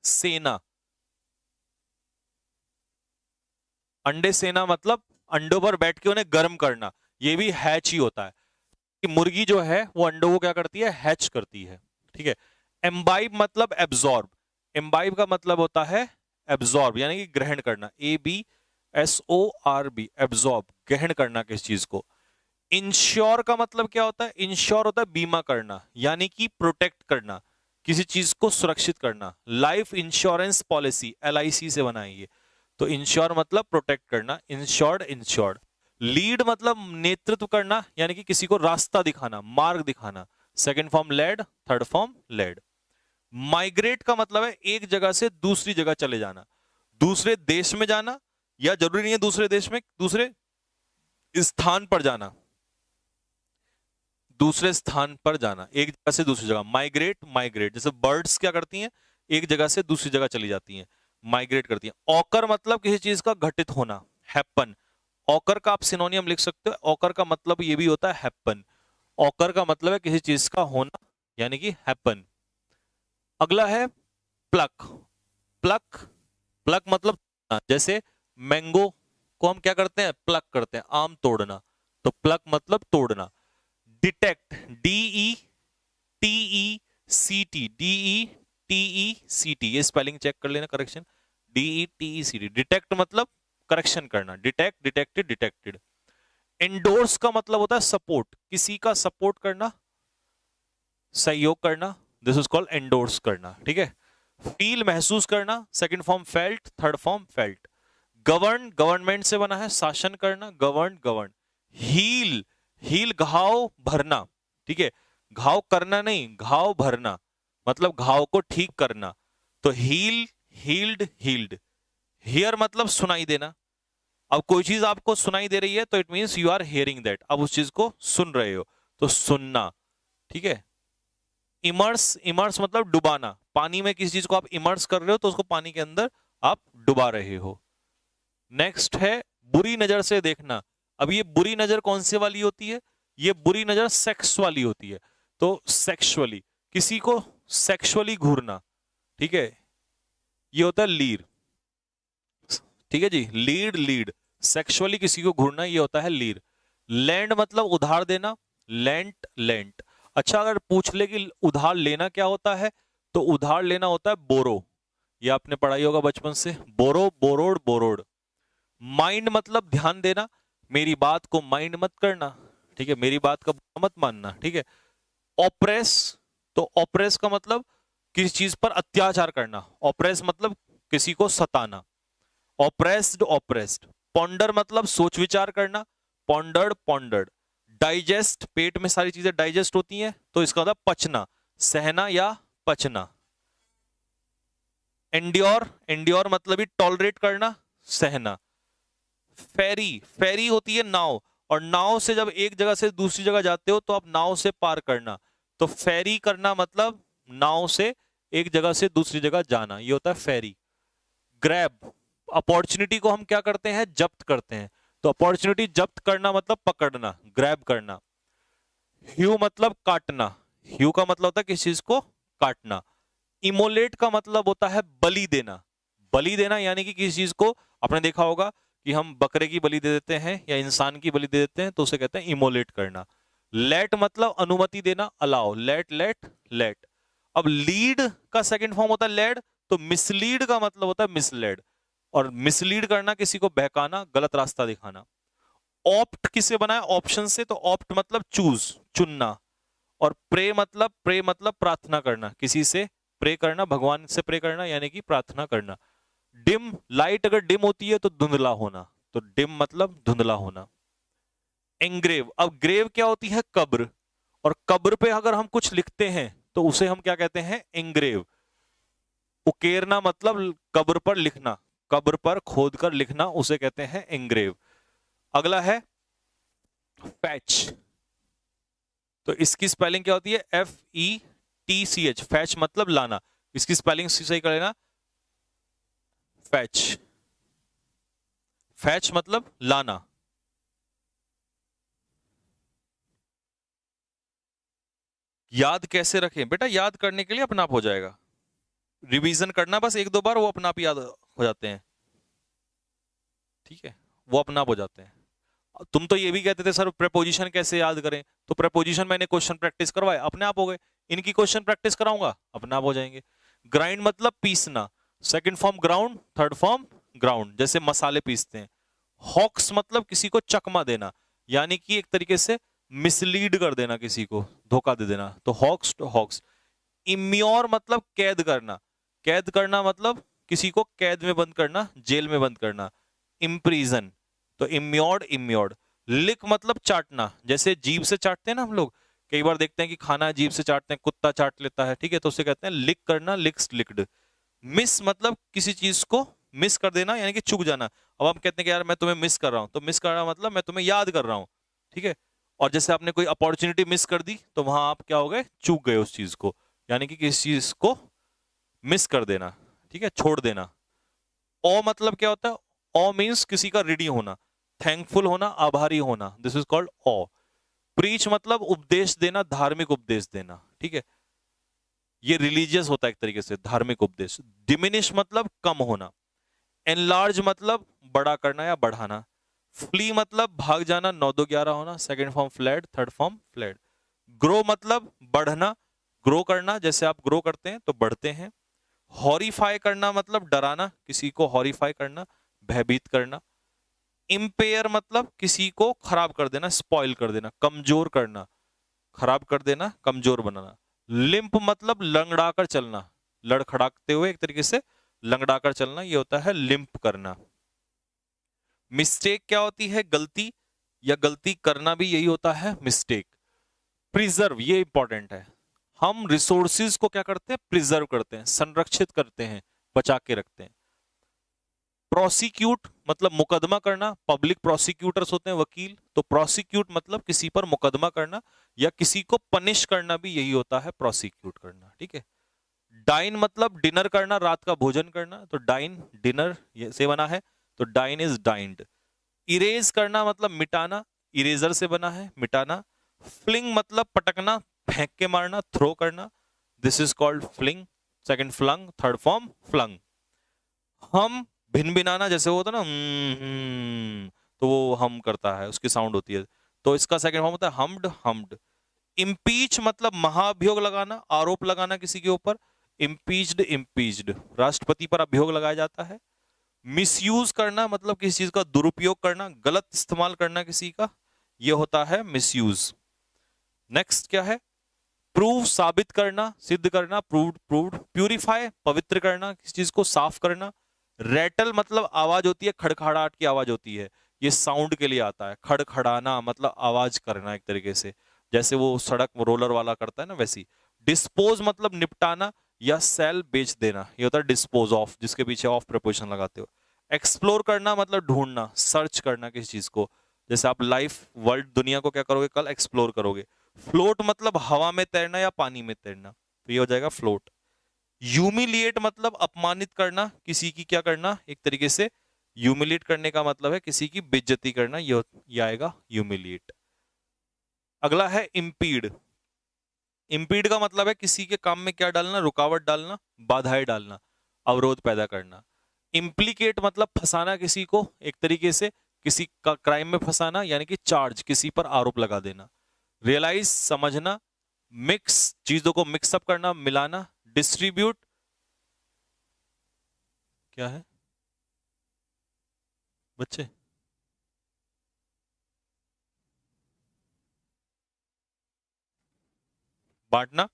सेना, अंडे सेना मतलब अंडों पर बैठ के उन्हें गर्म करना, ये भी हैच ही होता है। कि मुर्गी जो है वो अंडों को क्या करती है, हैच करती है। ठीक है, एम्बाइब मतलब एब्जॉर्ब, एम्बाइब का मतलब होता है एब्जॉर्ब यानी कि ग्रहण करना, ABSORB, एब्जॉर्ब, ग्रहण करना किस चीज को। इंश्योर का मतलब क्या होता है, इंश्योर होता है बीमा करना यानी कि प्रोटेक्ट करना, किसी चीज को सुरक्षित करना। लाइफ इंश्योरेंस पॉलिसी, LIC से बनाएंगे, तो इंश्योर मतलब प्रोटेक्ट करना, इंश्योर्ड, इंश्योर्ड। लीड मतलब नेतृत्व करना यानी कि किसी को रास्ता दिखाना, मार्ग दिखाना, second form led, third form led. Migrate का मतलब है एक जगह से दूसरी जगह चले जाना, दूसरे देश में जाना, या जरूरी नहीं है दूसरे देश में, दूसरे स्थान पर जाना, दूसरे स्थान पर जाना, एक जगह से दूसरी जगह। माइग्रेट, माइग्रेट जैसे बर्ड्स क्या करती हैं, एक जगह से दूसरी जगह चली जाती हैं, माइग्रेट करती हैं। ऑकर मतलब किसी चीज का घटित होना, हैपन। ऑकर का आप सिनोनियम लिख सकते हो, ऑकर का मतलब ये भी होता है हैपन। ऑकर का मतलब है किसी चीज का होना यानी कि हैपन। अगला है प्लक, प्लक, प्लक मतलब जैसे मैंगो को हम क्या करते हैं, प्लक करते हैं, आम तोड़ना, तो प्लक मतलब तोड़ना। डिटेक्ट, DETECT, DETECT, ये स्पेलिंग चेक कर लेना, करेक्शन, DETECT। डिटेक्ट मतलब करेक्शन करना, डिटेक्ट, डिटेक्टेड, डिटेक्टेड। एंडोर्स का मतलब होता है सपोर्ट, किसी का सपोर्ट करना, सहयोग करना, दिस इज कॉल्ड एंडोर्स करना। ठीक है, फील महसूस करना, second form felt, third form felt. Govern government से बना है, शासन करना, गवर्न गवर्न। हील, हील घाव भरना, ठीक है, घाव करना नहीं, घाव भरना, मतलब घाव को ठीक करना। तो हील, हील्ड, हील्ड। हियर मतलब सुनाई देना। अब कोई चीज आपको सुनाई दे रही है तो it means you are hearing that, अब उस चीज को सुन रहे हो, तो सुनना, ठीक है। इमर्स, इमर्स मतलब डुबाना, पानी में किसी चीज को आप इमर्स कर रहे हो तो उसको पानी के अंदर आप डुबा रहे हो। नेक्स्ट है बुरी नजर से देखना। अब ये बुरी नजर कौन सी वाली होती है? ये बुरी नजर सेक्स वाली होती है। तो सेक्सुअली, किसी को सेक्सुअली घूरना, ठीक है, ये होता है लीड, ठीक है जी, लीड, लीड। सेक्सुअली किसी को घूरना, ये होता है लीड। लैंड मतलब उधार देना, लेंट, लेंट। अच्छा, अगर पूछ ले कि उधार लेना क्या होता है, तो उधार लेना होता है बोरो, ये आपने पढ़ाई होगा बचपन से, बोरो, बोरोड, बोरोड। माइंड मतलब ध्यान देना, मेरी बात को माइंड मत करना, ठीक है, मेरी बात का मत मानना, ठीक है। ऑप्रेस, तो ऑप्रेस का मतलब किसी चीज पर अत्याचार करना, ऑप्रेस मतलब किसी को सताना, ऑप्रेस्ड, ऑप्रेस्ड। पॉन्डर मतलब सोच विचार करना, पॉन्डर्ड, पॉन्डर्ड। डाइजेस्ट, पेट में सारी चीजें डाइजेस्ट होती हैं, तो इसका मतलब पचना, सहना या पचना। एंड्योर, एंड्योर मतलब ही टॉलरेट करना, सहना। फेरी, फेरी होती है नाव, और नाव से जब एक जगह से दूसरी जगह जाते हो तो आप नाव से पार करना, तो फेरी करना मतलब नाव से एक जगह से दूसरी जगह जाना, ये होता है फेरी। ग्रैब, अपॉर्चुनिटी को हम क्या करते हैं? जब्त करते हैं, तो अपॉर्चुनिटी जब्त करना मतलब पकड़ना, ग्रैब करना। ह्यू मतलब काटना, ह्यू का मतलब होता है किसी चीज को काटना। इमोलेट का मतलब होता है बलि देना, बलि देना यानी कि किसी चीज को, आपने देखा होगा कि हम बकरे की बलि दे देते हैं या इंसान की बलि दे देते हैं, तो उसे कहते हैं इमोलेट करना। लेट मतलब अनुमति देना, अलाउ, लेट, लेट, लेट। अब लीड का सेकंड फॉर्म होता है लेड, तो मिसलीड का मतलब होता है मिसलेड, और मिसलीड करना किसी को बहकाना, गलत रास्ता दिखाना। ऑप्ट किसे बनाया? ऑप्शन से, तो ऑप्ट मतलब चूज, चुनना। और प्रे मतलब प्रार्थना करना, किसी से प्रे करना, भगवान से प्रे करना यानी कि प्रार्थना करना। डिम, लाइट अगर डिम होती है तो धुंधला होना, तो डिम मतलब धुंधला होना। एंग्रेव, अब ग्रेव क्या होती है? कब्र, और कब्र पे अगर हम कुछ लिखते हैं तो उसे हम क्या कहते हैं? एंग्रेव। उकेरना मतलब कब्र पर लिखना, कब्र पर खोद कर लिखना, उसे कहते हैं एंग्रेव। अगला है फैच, तो इसकी स्पेलिंग क्या होती है? FETCH, फैच मतलब लाना, इसकी स्पेलिंग सही कर लेना, फैच, फैच मतलब लाना। याद कैसे रखें बेटा? याद करने के लिए अपने आप हो जाएगा, रिवीजन करना बस एक दो बार, वो अपने आप याद हो जाते हैं, ठीक है, वो अपने आप हो जाते हैं। तुम तो ये भी कहते थे सर प्रेपोजिशन कैसे याद करें, तो प्रेपोजिशन मैंने क्वेश्चन प्रैक्टिस करवाए, अपने आप हो गए। इनकी क्वेश्चन प्रैक्टिस कराऊंगा, अपने आप हो जाएंगे। ग्राइंड मतलब पीसना, second form ground, third form ground, जैसे मसाले पीसते हैं। हॉक्स मतलब किसी को चकमा देना, यानी कि एक तरीके से मिसलीड कर देना, किसी को धोखा दे देना, तो हॉक्स, तो हॉक्स। इम्योर मतलब कैद करना, कैद करना मतलब किसी को कैद में बंद करना, जेल में बंद करना। इम्प्रीजन, तो इम्योर्ड, इम्योर्ड। लिक मतलब चाटना, जैसे जीभ से चाटते हैं ना हम लोग, कई बार देखते हैं कि खाना जीभ से चाटते हैं, कुत्ता चाट लेता है, ठीक है, तो उसे कहते हैं लिक करना, लिक्स, लिक्ड। मिस मतलब किसी चीज को मिस कर देना यानी कि चूक जाना। अब हम कहते हैं कि यार मैं तुम्हें मिस कर रहा हूं, तो मिस कर रहा मतलब मैं तुम्हें याद कर रहा हूं, ठीक है। और जैसे आपने कोई अपॉर्चुनिटी मिस कर दी तो वहां आप क्या हो गए? चूक गए उस चीज को, यानी कि किसी चीज को मिस कर देना, ठीक है, छोड़ देना। ओ मतलब क्या होता है? ओ मीन्स किसी का ऋणी होना, थैंकफुल होना, आभारी होना, this is called owe. Preach मतलब उपदेश देना, धार्मिक उपदेश देना, ठीक है, ये रिलीजियस होता है एक तरीके से, धार्मिक उपदेश। डिमिनिश मतलब कम होना। एनलार्ज मतलब बड़ा करना या बढ़ाना। फ्ली मतलब भाग जाना, 9 2 11 होना, second form fled, third form fled. Grow मतलब बढ़ना, ग्रो करना, जैसे आप ग्रो करते हैं तो बढ़ते हैं। हॉरिफाई करना मतलब डराना, किसी को हॉरिफाई करना, भयभीत करना। इम्पेयर मतलब किसी को खराब कर देना, स्पॉइल कर देना, कमजोर करना, खराब कर देना, कमजोर बनाना। लिंप मतलब लंगड़ा कर चलना, लड़खड़ाते हुए, एक तरीके से लंगड़ाकर चलना, ये होता है लिम्प करना। मिस्टेक क्या होती है? गलती, या गलती करना भी यही होता है मिस्टेक। प्रिजर्व, ये इंपॉर्टेंट है। हम रिसोर्सिस को क्या करते हैं? प्रिजर्व करते हैं, संरक्षित करते हैं, बचा के रखते हैं। प्रोसिक्यूट मतलब मुकदमा करना, पब्लिक प्रोसिक्यूटर्स होते हैं वकील, तो प्रोसिक्यूट मतलब किसी पर मुकदमा करना या किसी को पनिश करना, भी यही होता है प्रोसिक्यूट करना, ठीक है। डाइन मतलब डिनर करना, रात का भोजन करना, तो डाइन डिनर से बना है, तो डाइन इज डाइंड। इरेज करना मतलब मिटाना, इरेजर से बना है, मिटाना। फ्लिंग मतलब पटकना, फेंक के मारना, थ्रो करना, this is called fling. Second flung, third form flung. हम भिन भिनाना, जैसे वो होता है ना तो वो हम करता है, उसकी साउंड होती है, तो इसका सेकंड फॉर्म होता है हमड, हमड। इम्पीच मतलब महाभियोग लगाना, आरोप लगाना किसी के ऊपर, इम्पीच्ड, इम्पीच्ड, राष्ट्रपति पर अभियोग लगाया जाता है। मिसयूज करना मतलब किसी चीज का दुरुपयोग करना, गलत इस्तेमाल करना किसी का, यह होता है मिसयूज। नेक्स्ट क्या है? प्रूव, साबित करना, सिद्ध करना, प्रूव्ड, प्रूव्ड। प्यूरिफाई, पवित्र करना, किसी चीज को साफ करना। रेटल मतलब आवाज होती है, खड़खड़ाहट की आवाज होती है, ये साउंड के लिए आता है। खड़खड़ाना मतलब आवाज करना, एक तरीके से जैसे वो सड़क रोलर वाला करता है ना, वैसी। डिस्पोज मतलब निपटाना या सेल बेच देना, ये होता है डिस्पोज ऑफ, जिसके पीछे ऑफ प्रपोजिशन लगाते हो। एक्सप्लोर करना मतलब ढूंढना, सर्च करना किसी चीज को, जैसे आप लाइफ वर्ल्ड दुनिया को क्या करोगे? कल एक्सप्लोर करोगे। फ्लोट मतलब हवा में तैरना या पानी में तैरना, तो ये हो जाएगा फ्लोट। ह्यूमिलिएट मतलब अपमानित करना, किसी की क्या करना, एक तरीके से ह्यूमिलिएट करने का मतलब है किसी की बेइज्जती करना, ये आएगा ह्यूमिलिएट। अगला है इम्पीड। इम्पीड का मतलब है किसी के काम में क्या डालना? रुकावट डालना, बाधाएं डालना, अवरोध पैदा करना। इम्प्लीकेट मतलब फंसाना किसी को, एक तरीके से किसी का क्राइम में फंसाना, यानी कि चार्ज, किसी पर आरोप लगा देना। रियलाइज समझना। मिक्स चीजों को मिक्सअप करना, मिलाना। डिस्ट्रीब्यूट क्या है बच्चे? बांटना।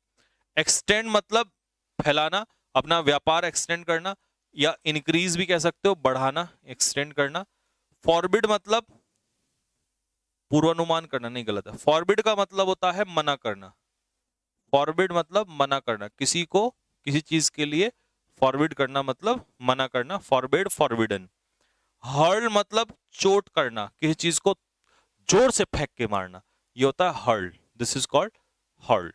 एक्सटेंड मतलब फैलाना, अपना व्यापार एक्सटेंड करना, या इंक्रीज भी कह सकते हो, बढ़ाना, एक्सटेंड करना। फॉरबिड मतलब पूर्वानुमान करना, नहीं, गलत है। फॉरबिड का मतलब होता है मना करना। फॉरबिड मतलब मना करना, किसी को किसी चीज के लिए फॉरबिड करना मतलब मना करना, फॉरबिड, फॉरबिडन। हर्ल मतलब चोट करना, किसी चीज को जोर से फेंक के मारना, ये होता है hurl, this is called hurl.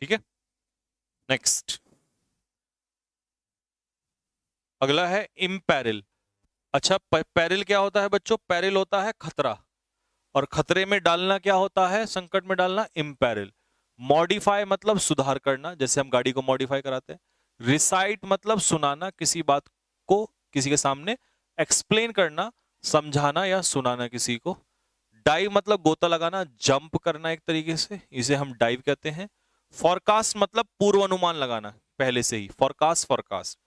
ठीक है, नेक्स्ट। अगला है इम्पेरिल। अच्छा, पेरिल क्या होता है बच्चों? पेरिल होता है खतरा, और खतरे में डालना क्या होता है? संकट में डालना, इम्पेरिल। मॉडिफाई मतलब सुधार करना, जैसे हम गाड़ी को मॉडिफाई कराते हैं। रिसाइट मतलब सुनाना, किसी बात को किसी के सामने एक्सप्लेन करना, समझाना या सुनाना किसी को। डाइव मतलब गोता लगाना, जंप करना, एक तरीके से इसे हम डाइव कहते हैं। फॉरकास्ट मतलब पूर्वानुमान लगाना पहले से ही, फॉरकास्ट, फॉरकास्ट।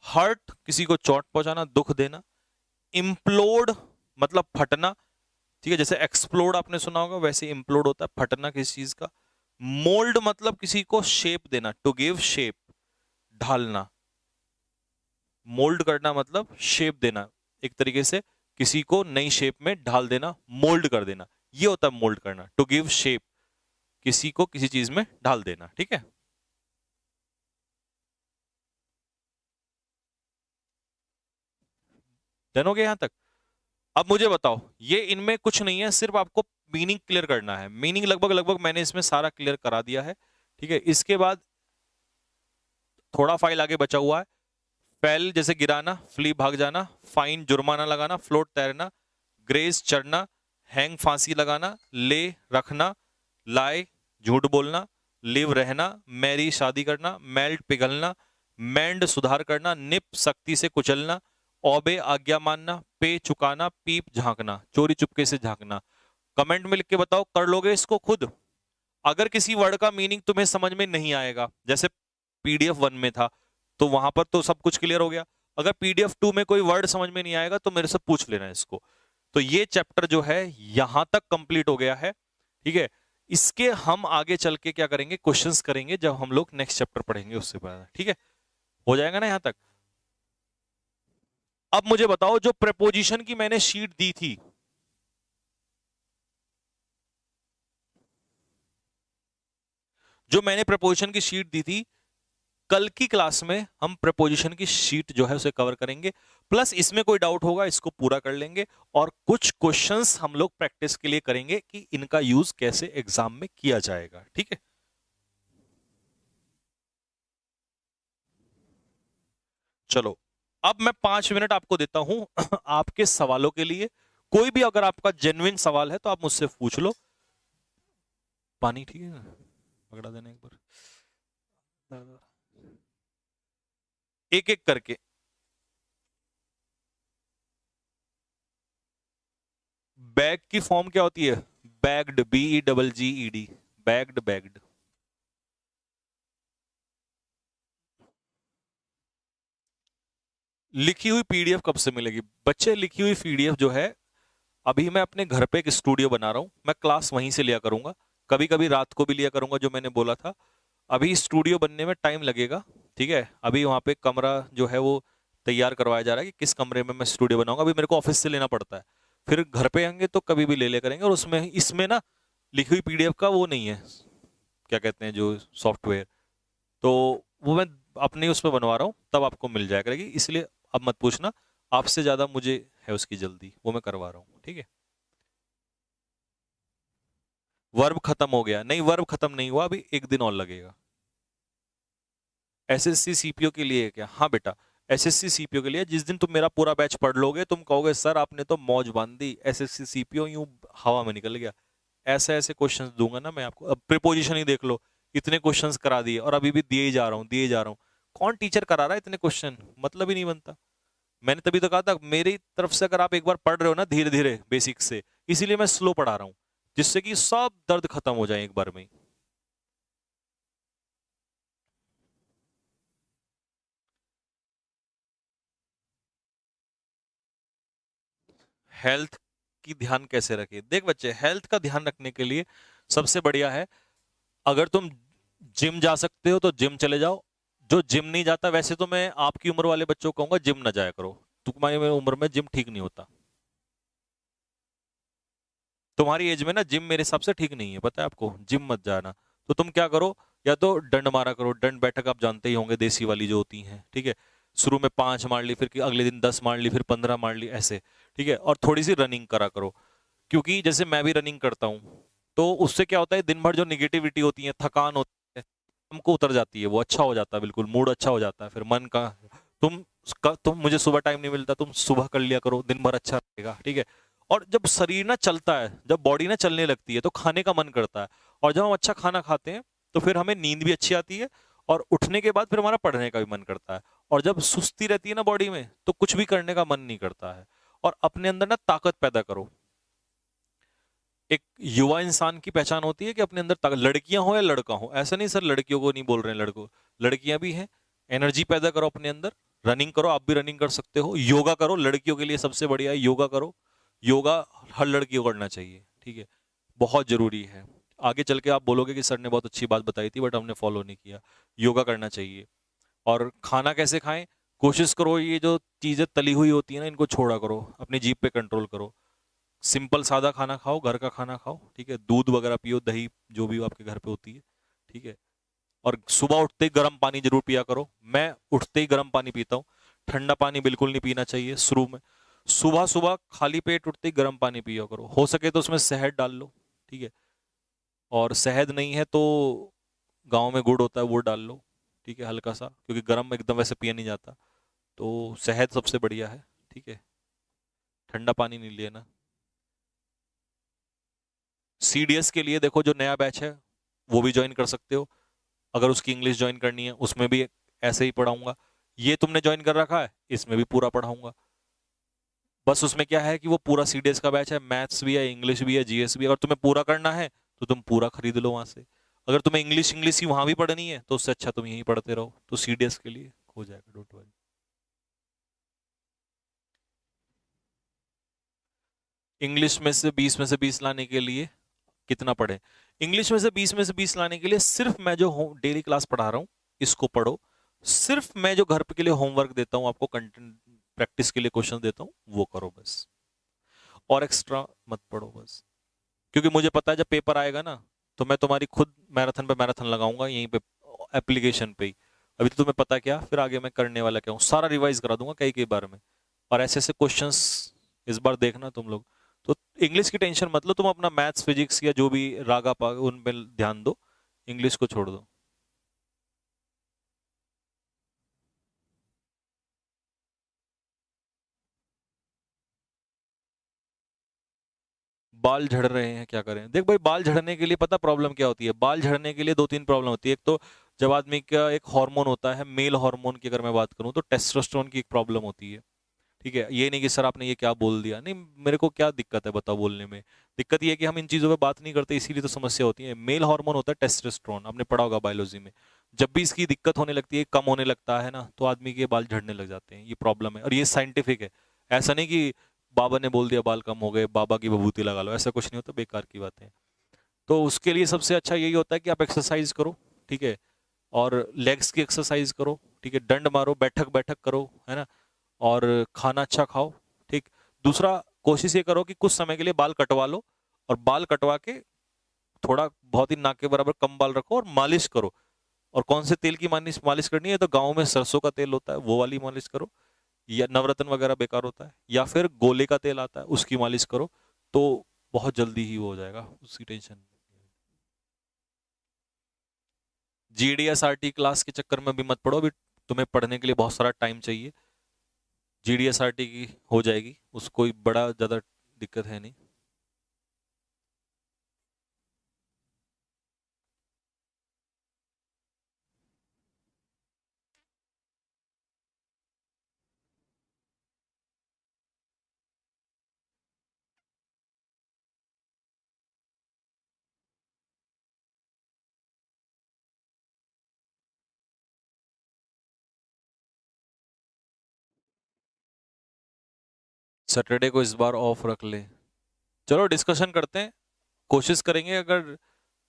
हर्ट किसी को चोट पहुंचाना, दुख देना। इम्प्लोड मतलब फटना, ठीक है, जैसे एक्सप्लोड आपने सुना होगा, वैसे इम्प्लोड होता है फटना किसी चीज का। मोल्ड मतलब किसी को शेप देना, टू गिव शेप, ढालना। मोल्ड करना मतलब शेप देना, एक तरीके से किसी को नई शेप में ढाल देना, मोल्ड कर देना, ये होता है मोल्ड करना, टू गिव शेप, किसी को किसी चीज में ढाल देना, ठीक है। डन हो गया यहां तक? अब मुझे बताओ, ये इनमें कुछ नहीं है, सिर्फ आपको मीनिंग क्लियर करना है। मीनिंग लगभग लगभग मैंने इसमें सारा क्लियर करा दिया है, ठीक है। इसके बाद थोड़ा फाइल आगे बचा हुआ है। फेल जैसे गिराना, फ्ली भाग जाना, फाइन जुर्माना लगाना, फ्लोट तैरना, ग्रेस चढ़ना, हैंग फांसी लगाना, ले रखना, लाए झूठ बोलना, लिव रहना, मैरी शादी करना, मेल्ट पिघलना, मैंड सुधार करना, निप सख्ती से कुचलना, ओबे आज्ञा मानना, पे चुकाना, पीप झांकना, चोरी चुपके से झांकना। कमेंट में लिख के बताओ, कर लोगे इसको खुद? अगर किसी वर्ड का मीनिंग तुम्हें समझ में नहीं आएगा, जैसे PDF 1 में था, तो वहां पर तो सब कुछ क्लियर हो गया। अगर PDF 2 में कोई वर्ड समझ में नहीं आएगा तो मेरे से पूछ लेना इसको। तो ये चैप्टर जो है यहां तक कंप्लीट हो गया है, ठीक है। इसके हम आगे चल के क्या करेंगे, क्वेश्चंस करेंगे जब हम लोग नेक्स्ट चैप्टर पढ़ेंगे उससे पहले, ठीक है। हो जाएगा ना यहां तक। अब मुझे बताओ, जो प्रेपोजिशन की मैंने शीट दी थी, जो मैंने प्रपोजिशन की शीट दी थी, कल की क्लास में हम प्रपोजिशन की शीट जो है उसे कवर करेंगे, प्लस इसमें कोई डाउट होगा इसको पूरा कर लेंगे, और कुछ क्वेश्चंस हम लोग प्रैक्टिस के लिए करेंगे कि इनका यूज कैसे एग्जाम में किया जाएगा, ठीक है। चलो, अब मैं 5 मिनट आपको देता हूं आपके सवालों के लिए। कोई भी अगर आपका जेन्युइन सवाल है तो आप मुझसे पूछ लो। पानी ठीक है ना, पकड़ा देना एक बार, एक एक करके। बैग की फॉर्म क्या होती है? Bagged, BEGGED, bagged, bagged. लिखी हुई PDF कब से मिलेगी बच्चे? लिखी हुई PDF जो है, अभी मैं अपने घर पे एक स्टूडियो बना रहा हूं, मैं क्लास वहीं से लिया करूंगा, कभी कभी रात को भी लिया करूंगा जो मैंने बोला था। अभी स्टूडियो बनने में टाइम लगेगा, ठीक है। अभी वहां पे कमरा जो है वो तैयार करवाया जा रहा है कि किस कमरे में मैं स्टूडियो बनाऊंगा, अभी मेरे को ऑफिस से लेना पड़ता है। फिर घर पे आएंगे तो कभी भी ले ले करेंगे, और उसमें इसमें ना लिखी हुई PDF का वो नहीं है, क्या कहते हैं जो सॉफ्टवेयर, तो वो मैं अपने उस पर बनवा रहा हूँ, तब आपको मिल जाया करेगी, इसलिए अब मत पूछना, आपसे ज्यादा मुझे है उसकी जल्दी, वो मैं करवा रहा हूँ, ठीक है। वर्ब खत्म हो गया? नहीं, वर्ब खत्म नहीं हुआ, अभी एक दिन और लगेगा। SSC CPO के लिए क्या? हाँ बेटा, SSC CPO के लिए जिस दिन तुम मेरा पूरा बैच पढ़ लोगे तुम कहोगे सर आपने तो मौज बांध दी, SSC CPO यूं हवा में निकल गया। ऐसे ऐसे क्वेश्चंस दूंगा ना मैं आपको। अब प्रीपोजिशन ही देख लो, इतने क्वेश्चंस करा दिए और अभी भी दिए ही जा रहा हूँ, दिए ही जा रहा हूँ। कौन टीचर करा रहा है इतने क्वेश्चन? मतलब ही नहीं बनता। मैंने तभी तो कहा था मेरी तरफ से अगर आप एक बार पढ़ रहे हो ना धीरे धीरे बेसिक से, इसीलिए मैं स्लो पढ़ा रहा हूँ, जिससे कि सब दर्द खत्म हो जाए एक बार में ही। हेल्थ की ध्यान कैसे रखें? देख बच्चे, हेल्थ का ध्यान रखने के लिए सबसे बढ़िया है, अगर तुम जिम जा सकते हो तो जिम चले जाओ। जो जिम नहीं जाता, वैसे तो मैं आपकी उम्र वाले बच्चों को कहूंगा जिम ना जाया करो, तुम्हारी उम्र में जिम ठीक नहीं होता। तुम्हारी एज में ना जिम मेरे हिसाब से ठीक नहीं है, पता है आपको, जिम मत जाना। तो तुम क्या करो, या तो डंड मारा करो, डंड बैठक आप जानते ही होंगे, देसी वाली जो होती हैं, ठीक है। शुरू में 5 मार ली, फिर अगले दिन 10 मार ली, फिर 15 मार ली, ऐसे, ठीक है। और थोड़ी सी रनिंग करा करो, क्योंकि जैसे मैं भी रनिंग करता हूँ, तो उससे क्या होता है, दिन भर जो निगेटिविटी होती है, थकान होती है, हमको उतर जाती है, वो अच्छा हो जाता है, बिल्कुल मूड अच्छा हो जाता है, फिर मन का तुम मुझे सुबह टाइम नहीं मिलता, तुम सुबह कर लिया करो, दिन भर अच्छा रहेगा, ठीक है। और जब शरीर ना चलता है, जब बॉडी ना चलने लगती है तो खाने का मन करता है, और जब हम अच्छा खाना खाते हैं तो फिर हमें नींद भी अच्छी आती है, और उठने के बाद फिर हमारा पढ़ने का भी मन करता है। और जब सुस्ती रहती है ना बॉडी में तो कुछ भी करने का मन नहीं करता है। और अपने अंदर ना ताकत पैदा करो। एक युवा इंसान की पहचान होती है कि अपने अंदर ताकत, लड़कियां हो या लड़का हो, ऐसा नहीं सर लड़कियों को नहीं बोल रहे हैं, लड़कों लड़कियां भी हैं। एनर्जी पैदा करो अपने अंदर, रनिंग करो, आप भी रनिंग कर सकते हो, योगा करो, लड़कियों के लिए सबसे बढ़िया है योगा करो। योगा हर लड़की को करना चाहिए, ठीक है, बहुत जरूरी है। आगे चल के आप बोलोगे कि सर ने बहुत अच्छी बात बताई थी बट हमने फॉलो नहीं किया। योगा करना चाहिए। और खाना कैसे खाएं? कोशिश करो ये जो चीजें तली हुई होती है ना इनको छोड़ा करो, अपनी जीभ पे कंट्रोल करो। सिंपल सादा खाना खाओ, घर का खाना खाओ, ठीक है। दूध वगैरह पियो, दही जो भी आपके घर पे होती है, ठीक है। और सुबह उठते ही गर्म पानी जरूर पिया करो। मैं उठते ही गर्म पानी पीता हूँ, ठंडा पानी बिल्कुल नहीं पीना चाहिए शुरू में। सुबह सुबह खाली पेट उठते ही गर्म पानी पिया करो, हो सके तो उसमें शहद डाल लो, ठीक है। और शहद नहीं है तो गांव में गुड़ होता है वो डाल लो, ठीक है, हल्का सा, क्योंकि गर्म एकदम वैसे पिया नहीं जाता। तो शहद सबसे बढ़िया है, ठीक है। ठंडा पानी नहीं लेना। CDS के लिए देखो जो नया बैच है वो भी ज्वाइन कर सकते हो, अगर उसकी इंग्लिश ज्वाइन करनी है उसमें भी ऐसे ही पढ़ाऊंगा। ये तुमने ज्वाइन कर रखा है, इसमें भी पूरा पढ़ाऊंगा। बस उसमें क्या है कि वो पूरा CDS का बैच है, मैथ्स भी है, इंग्लिश भी है, GS भी है। अगर तुम्हें पूरा करना है तो तुम पूरा खरीद लो वहां से। अगर तुम्हें इंग्लिश इंग्लिश ही वहां भी पढ़नी है तो उससे अच्छा तुम यहीं पढ़ते रहो, तो CDS के लिए हो जाएगा, डोंट वरी। इंग्लिश में से 20 में से 20 लाने के लिए कितना पढ़े? इंग्लिश में से 20 में से 20 लाने के लिए सिर्फ मैं जो डेली क्लास पढ़ा रहा हूं इसको पढ़ो। सिर्फ मैं जो घर पे के लिए होमवर्क देता हूं आपको, कंटेंट प्रैक्टिस के लिए क्वेश्चन देता हूं, वो करो बस। और एक्स्ट्रा मत पढ़ो बस। क्योंकि मुझे पता है जब पेपर आएगा ना, तो मैं तुम्हारी खुद मैराथन पे मैराथन लगाऊंगा यहीं पे, एप्लीकेशन पे ही। अभी तो तुम्हें पता क्या, फिर आगे मैं करने वाला क्या हूँ सारा रिवाइज करा दूंगा कई कई बार में। और ऐसे ऐसे क्वेश्चंस इस बार देखना तुम लोग। तो इंग्लिश की टेंशन मत लो, तुम अपना मैथ्स फिजिक्स या जो भी रागा पा उन पे ध्यान दो, इंग्लिश को छोड़ दो। बाल झड़ रहे हैं क्या करें? देख भाई, बाल झड़ने के लिए पता प्रॉब्लम क्या होती है? बाल झड़ने के लिए दो तीन प्रॉब्लम होती है। एक तो जब आदमी का एक हार्मोन होता है, मेल हार्मोन की अगर मैं बात करूं तो टेस्टोस्टेरोन की एक प्रॉब्लम होती है। ठीक है, ये नहीं कि सर आपने ये क्या बोल दिया, नहीं मेरे को क्या दिक्कत है बताओ बोलने में। दिक्कत ये है कि हम इन चीजों पे बात नहीं करते, इसीलिए तो समस्या होती है। मेल हार्मोन होता है टेस्टोस्टेरोन, आपने पढ़ा होगा बायोलॉजी में। जब भी इसकी दिक्कत होने लगती है, कम होने लगता है ना, तो आदमी के बाल झड़ने लग जाते हैं। ये प्रॉब्लम है और ये साइंटिफिक है। ऐसा नहीं कि बाबा ने बोल दिया बाल कम हो गए, बाबा की विभूति लगा लो, ऐसा कुछ नहीं होता, बेकार की बात है। तो उसके लिए सबसे अच्छा यही होता है कि आप एक्सरसाइज करो, ठीक है, और लेग्स की एक्सरसाइज करो, ठीक है, डंड मारो, बैठक बैठक करो, है ना, और खाना अच्छा खाओ, ठीक। दूसरा, कोशिश ये करो कि कुछ समय के लिए बाल कटवा लो, और बाल कटवा के थोड़ा बहुत ही नाक के बराबर कम बाल रखो और मालिश करो। और कौन से तेल की मालिश मालिश करनी है? तो गाँव में सरसों का तेल होता है, वो वाली मालिश करो। या नवरत्न वगैरह बेकार होता है, या फिर गोले का तेल आता है उसकी मालिश करो, तो बहुत जल्दी ही वो हो जाएगा, उसकी टेंशन। जीडीएसआरटी क्लास के चक्कर में भी मत पड़ो, अभी तुम्हें पढ़ने के लिए बहुत सारा टाइम चाहिए। जीडीएसआरटी की हो जाएगी, उसको कोई बड़ा ज्यादा दिक्कत है नहीं। सैटरडे को इस बार ऑफ रख ले। चलो डिस्कशन करते हैं, कोशिश करेंगे। अगर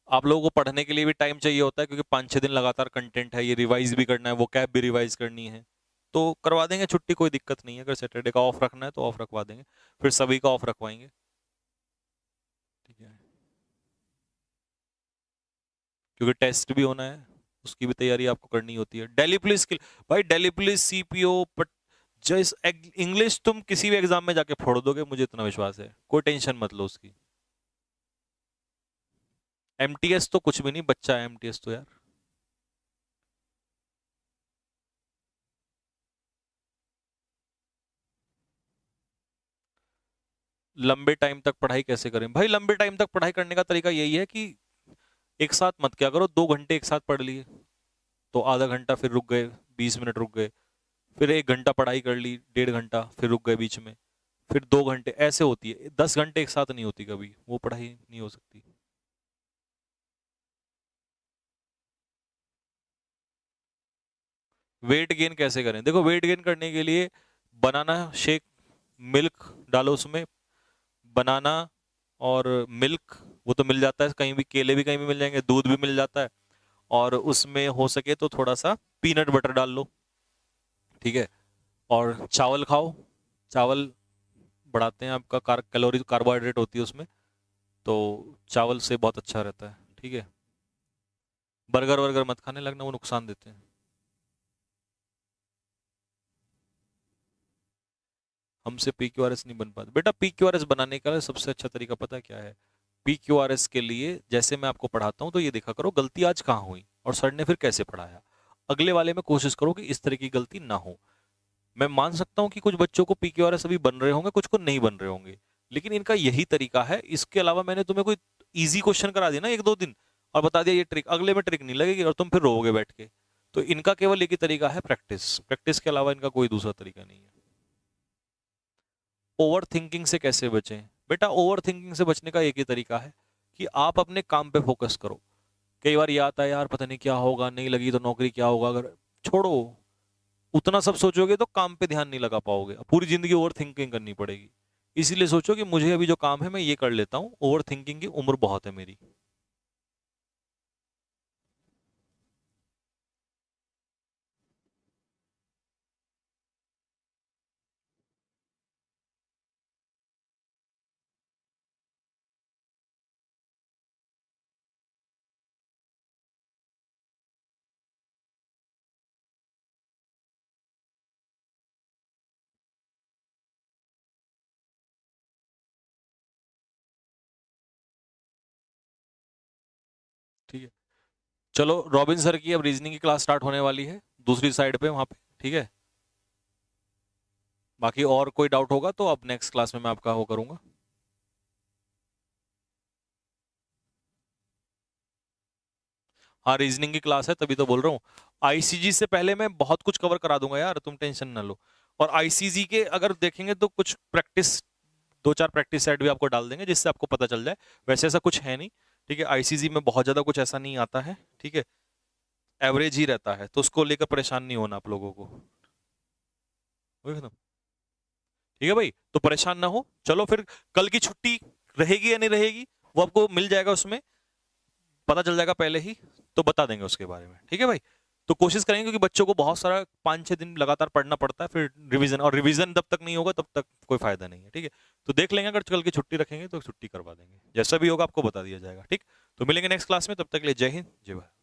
आप लोगों को पढ़ने के लिए भी टाइम चाहिए होता है, क्योंकि 5-6 दिन लगातार कंटेंट है, ये रिवाइज भी करना है, वो कैब भी रिवाइज करनी है, तो करवा देंगे छुट्टी, कोई दिक्कत नहीं है। अगर सैटरडे का ऑफ रखना है तो ऑफ रखवा देंगे, फिर सभी का ऑफ रखवाएंगे। ठीक है, क्योंकि टेस्ट भी होना है, उसकी भी तैयारी आपको करनी होती है। दिल्ली पुलिस के भाई, दिल्ली पुलिस, सीपीओ, जैस इंग्लिश तुम किसी भी एग्जाम में जाके फोड़ दोगे, मुझे इतना विश्वास है, कोई टेंशन मत लो उसकी। एमटीएस तो कुछ भी नहीं, बच्चा है एमटीएस तो यार। लंबे टाइम तक पढ़ाई कैसे करें भाई? लंबे टाइम तक पढ़ाई करने का तरीका यही है कि एक साथ मत क्या करो, 2 घंटे एक साथ पढ़ लिए, तो आधा घंटा फिर रुक गए, 20 मिनट रुक गए, फिर 1 घंटा पढ़ाई कर ली, 1.5 घंटा फिर रुक गए बीच में, फिर 2 घंटे, ऐसे होती है। 10 घंटे एक साथ नहीं होती कभी, वो पढ़ाई नहीं हो सकती। वेट गेन कैसे करें? देखो, वेट गेन करने के लिए बनाना शेक, मिल्क डालो उसमें, बनाना और मिल्क, वो तो मिल जाता है कहीं भी, केले भी कहीं भी मिल जाएंगे, दूध भी मिल जाता है। और उसमें हो सके तो थोड़ा सा पीनट बटर डाल लो, ठीक है। और चावल खाओ, चावल बढ़ाते हैं आपका कैलोरी, कार्बोहाइड्रेट होती है उसमें, तो चावल से बहुत अच्छा रहता है, ठीक है। बर्गर वर्गर मत खाने लगना, वो नुकसान देते हैं। हमसे पी क्यू आर एस नहीं बन पाता बेटा। पी क्यू आर एस बनाने का सबसे अच्छा तरीका पता है क्या है? पी क्यू आर एस के लिए जैसे मैं आपको पढ़ाता हूँ तो ये देखा करो गलती आज कहाँ हुई और सर ने फिर कैसे पढ़ाया। अगले वाले में कोशिश करो कि इस तरह की गलती ना हो। मैं मान सकता हूँ कि कुछ बच्चों को पी क्यू आर एस अभी बन रहे होंगे, कुछ को नहीं बन रहे होंगे, लेकिन इनका यही तरीका है। इसके अलावा मैंने तुम्हें कोई इजी क्वेश्चन करा दिया ना 1-2 दिन, और बता दिया ये ट्रिक, अगले में ट्रिक नहीं लगेगी और तुम फिर रोओगे बैठ के। तो इनका केवल एक ही तरीका है, प्रैक्टिस। प्रैक्टिस के अलावा इनका कोई दूसरा तरीका नहीं है। ओवर थिंकिंग से कैसे बचें? बेटा, ओवर थिंकिंग से बचने का एक ही तरीका है कि आप अपने काम पे फोकस करो। कई बार ये आता है यार पता नहीं क्या होगा, नहीं लगी तो नौकरी क्या होगा, अगर छोड़ो, उतना सब सोचोगे तो काम पे ध्यान नहीं लगा पाओगे, पूरी जिंदगी ओवर थिंकिंग करनी पड़ेगी। इसीलिए सोचो कि मुझे अभी जो काम है मैं ये कर लेता हूँ, ओवर थिंकिंग की उम्र बहुत है मेरी। ठीक है, चलो रॉबिन सर की अब रीजनिंग की क्लास स्टार्ट होने वाली है दूसरी साइड पे वहां पे, ठीक है। बाकी और कोई डाउट होगा तो अब नेक्स्ट क्लास में मैं आपका वो करूंगा। हाँ रीजनिंग की क्लास है तभी तो बोल रहा हूँ। आईसीजी से पहले मैं बहुत कुछ कवर करा दूंगा यार, तुम टेंशन ना लो। और आईसीजी के अगर देखेंगे तो कुछ प्रैक्टिस, दो चार प्रैक्टिस सेट भी आपको डाल देंगे जिससे आपको पता चल जाए। वैसे ऐसा कुछ है नहीं, ठीक है। आईसीजी में बहुत ज्यादा कुछ ऐसा नहीं आता है, ठीक है। एवरेज ही रहता है, तो उसको लेकर परेशान नहीं होना आप लोगों को। ठीक है भाई, तो परेशान ना हो। चलो फिर, कल की छुट्टी रहेगी या नहीं रहेगी वो आपको मिल जाएगा, उसमें पता चल जाएगा पहले ही, तो बता देंगे उसके बारे में, ठीक है भाई। तो कोशिश करेंगे क्योंकि बच्चों को बहुत सारा 5-6 दिन लगातार पढ़ना पड़ता है, फिर रिवीजन, और रिवीजन जब तक नहीं होगा तब तक कोई फायदा नहीं है, ठीक है। तो देख लेंगे, अगर कल की छुट्टी रखेंगे तो छुट्टी करवा देंगे, जैसा भी होगा आपको बता दिया जाएगा, ठीक। तो मिलेंगे नेक्स्ट क्लास में, तब तक के लिए जय हिंद जय भारत।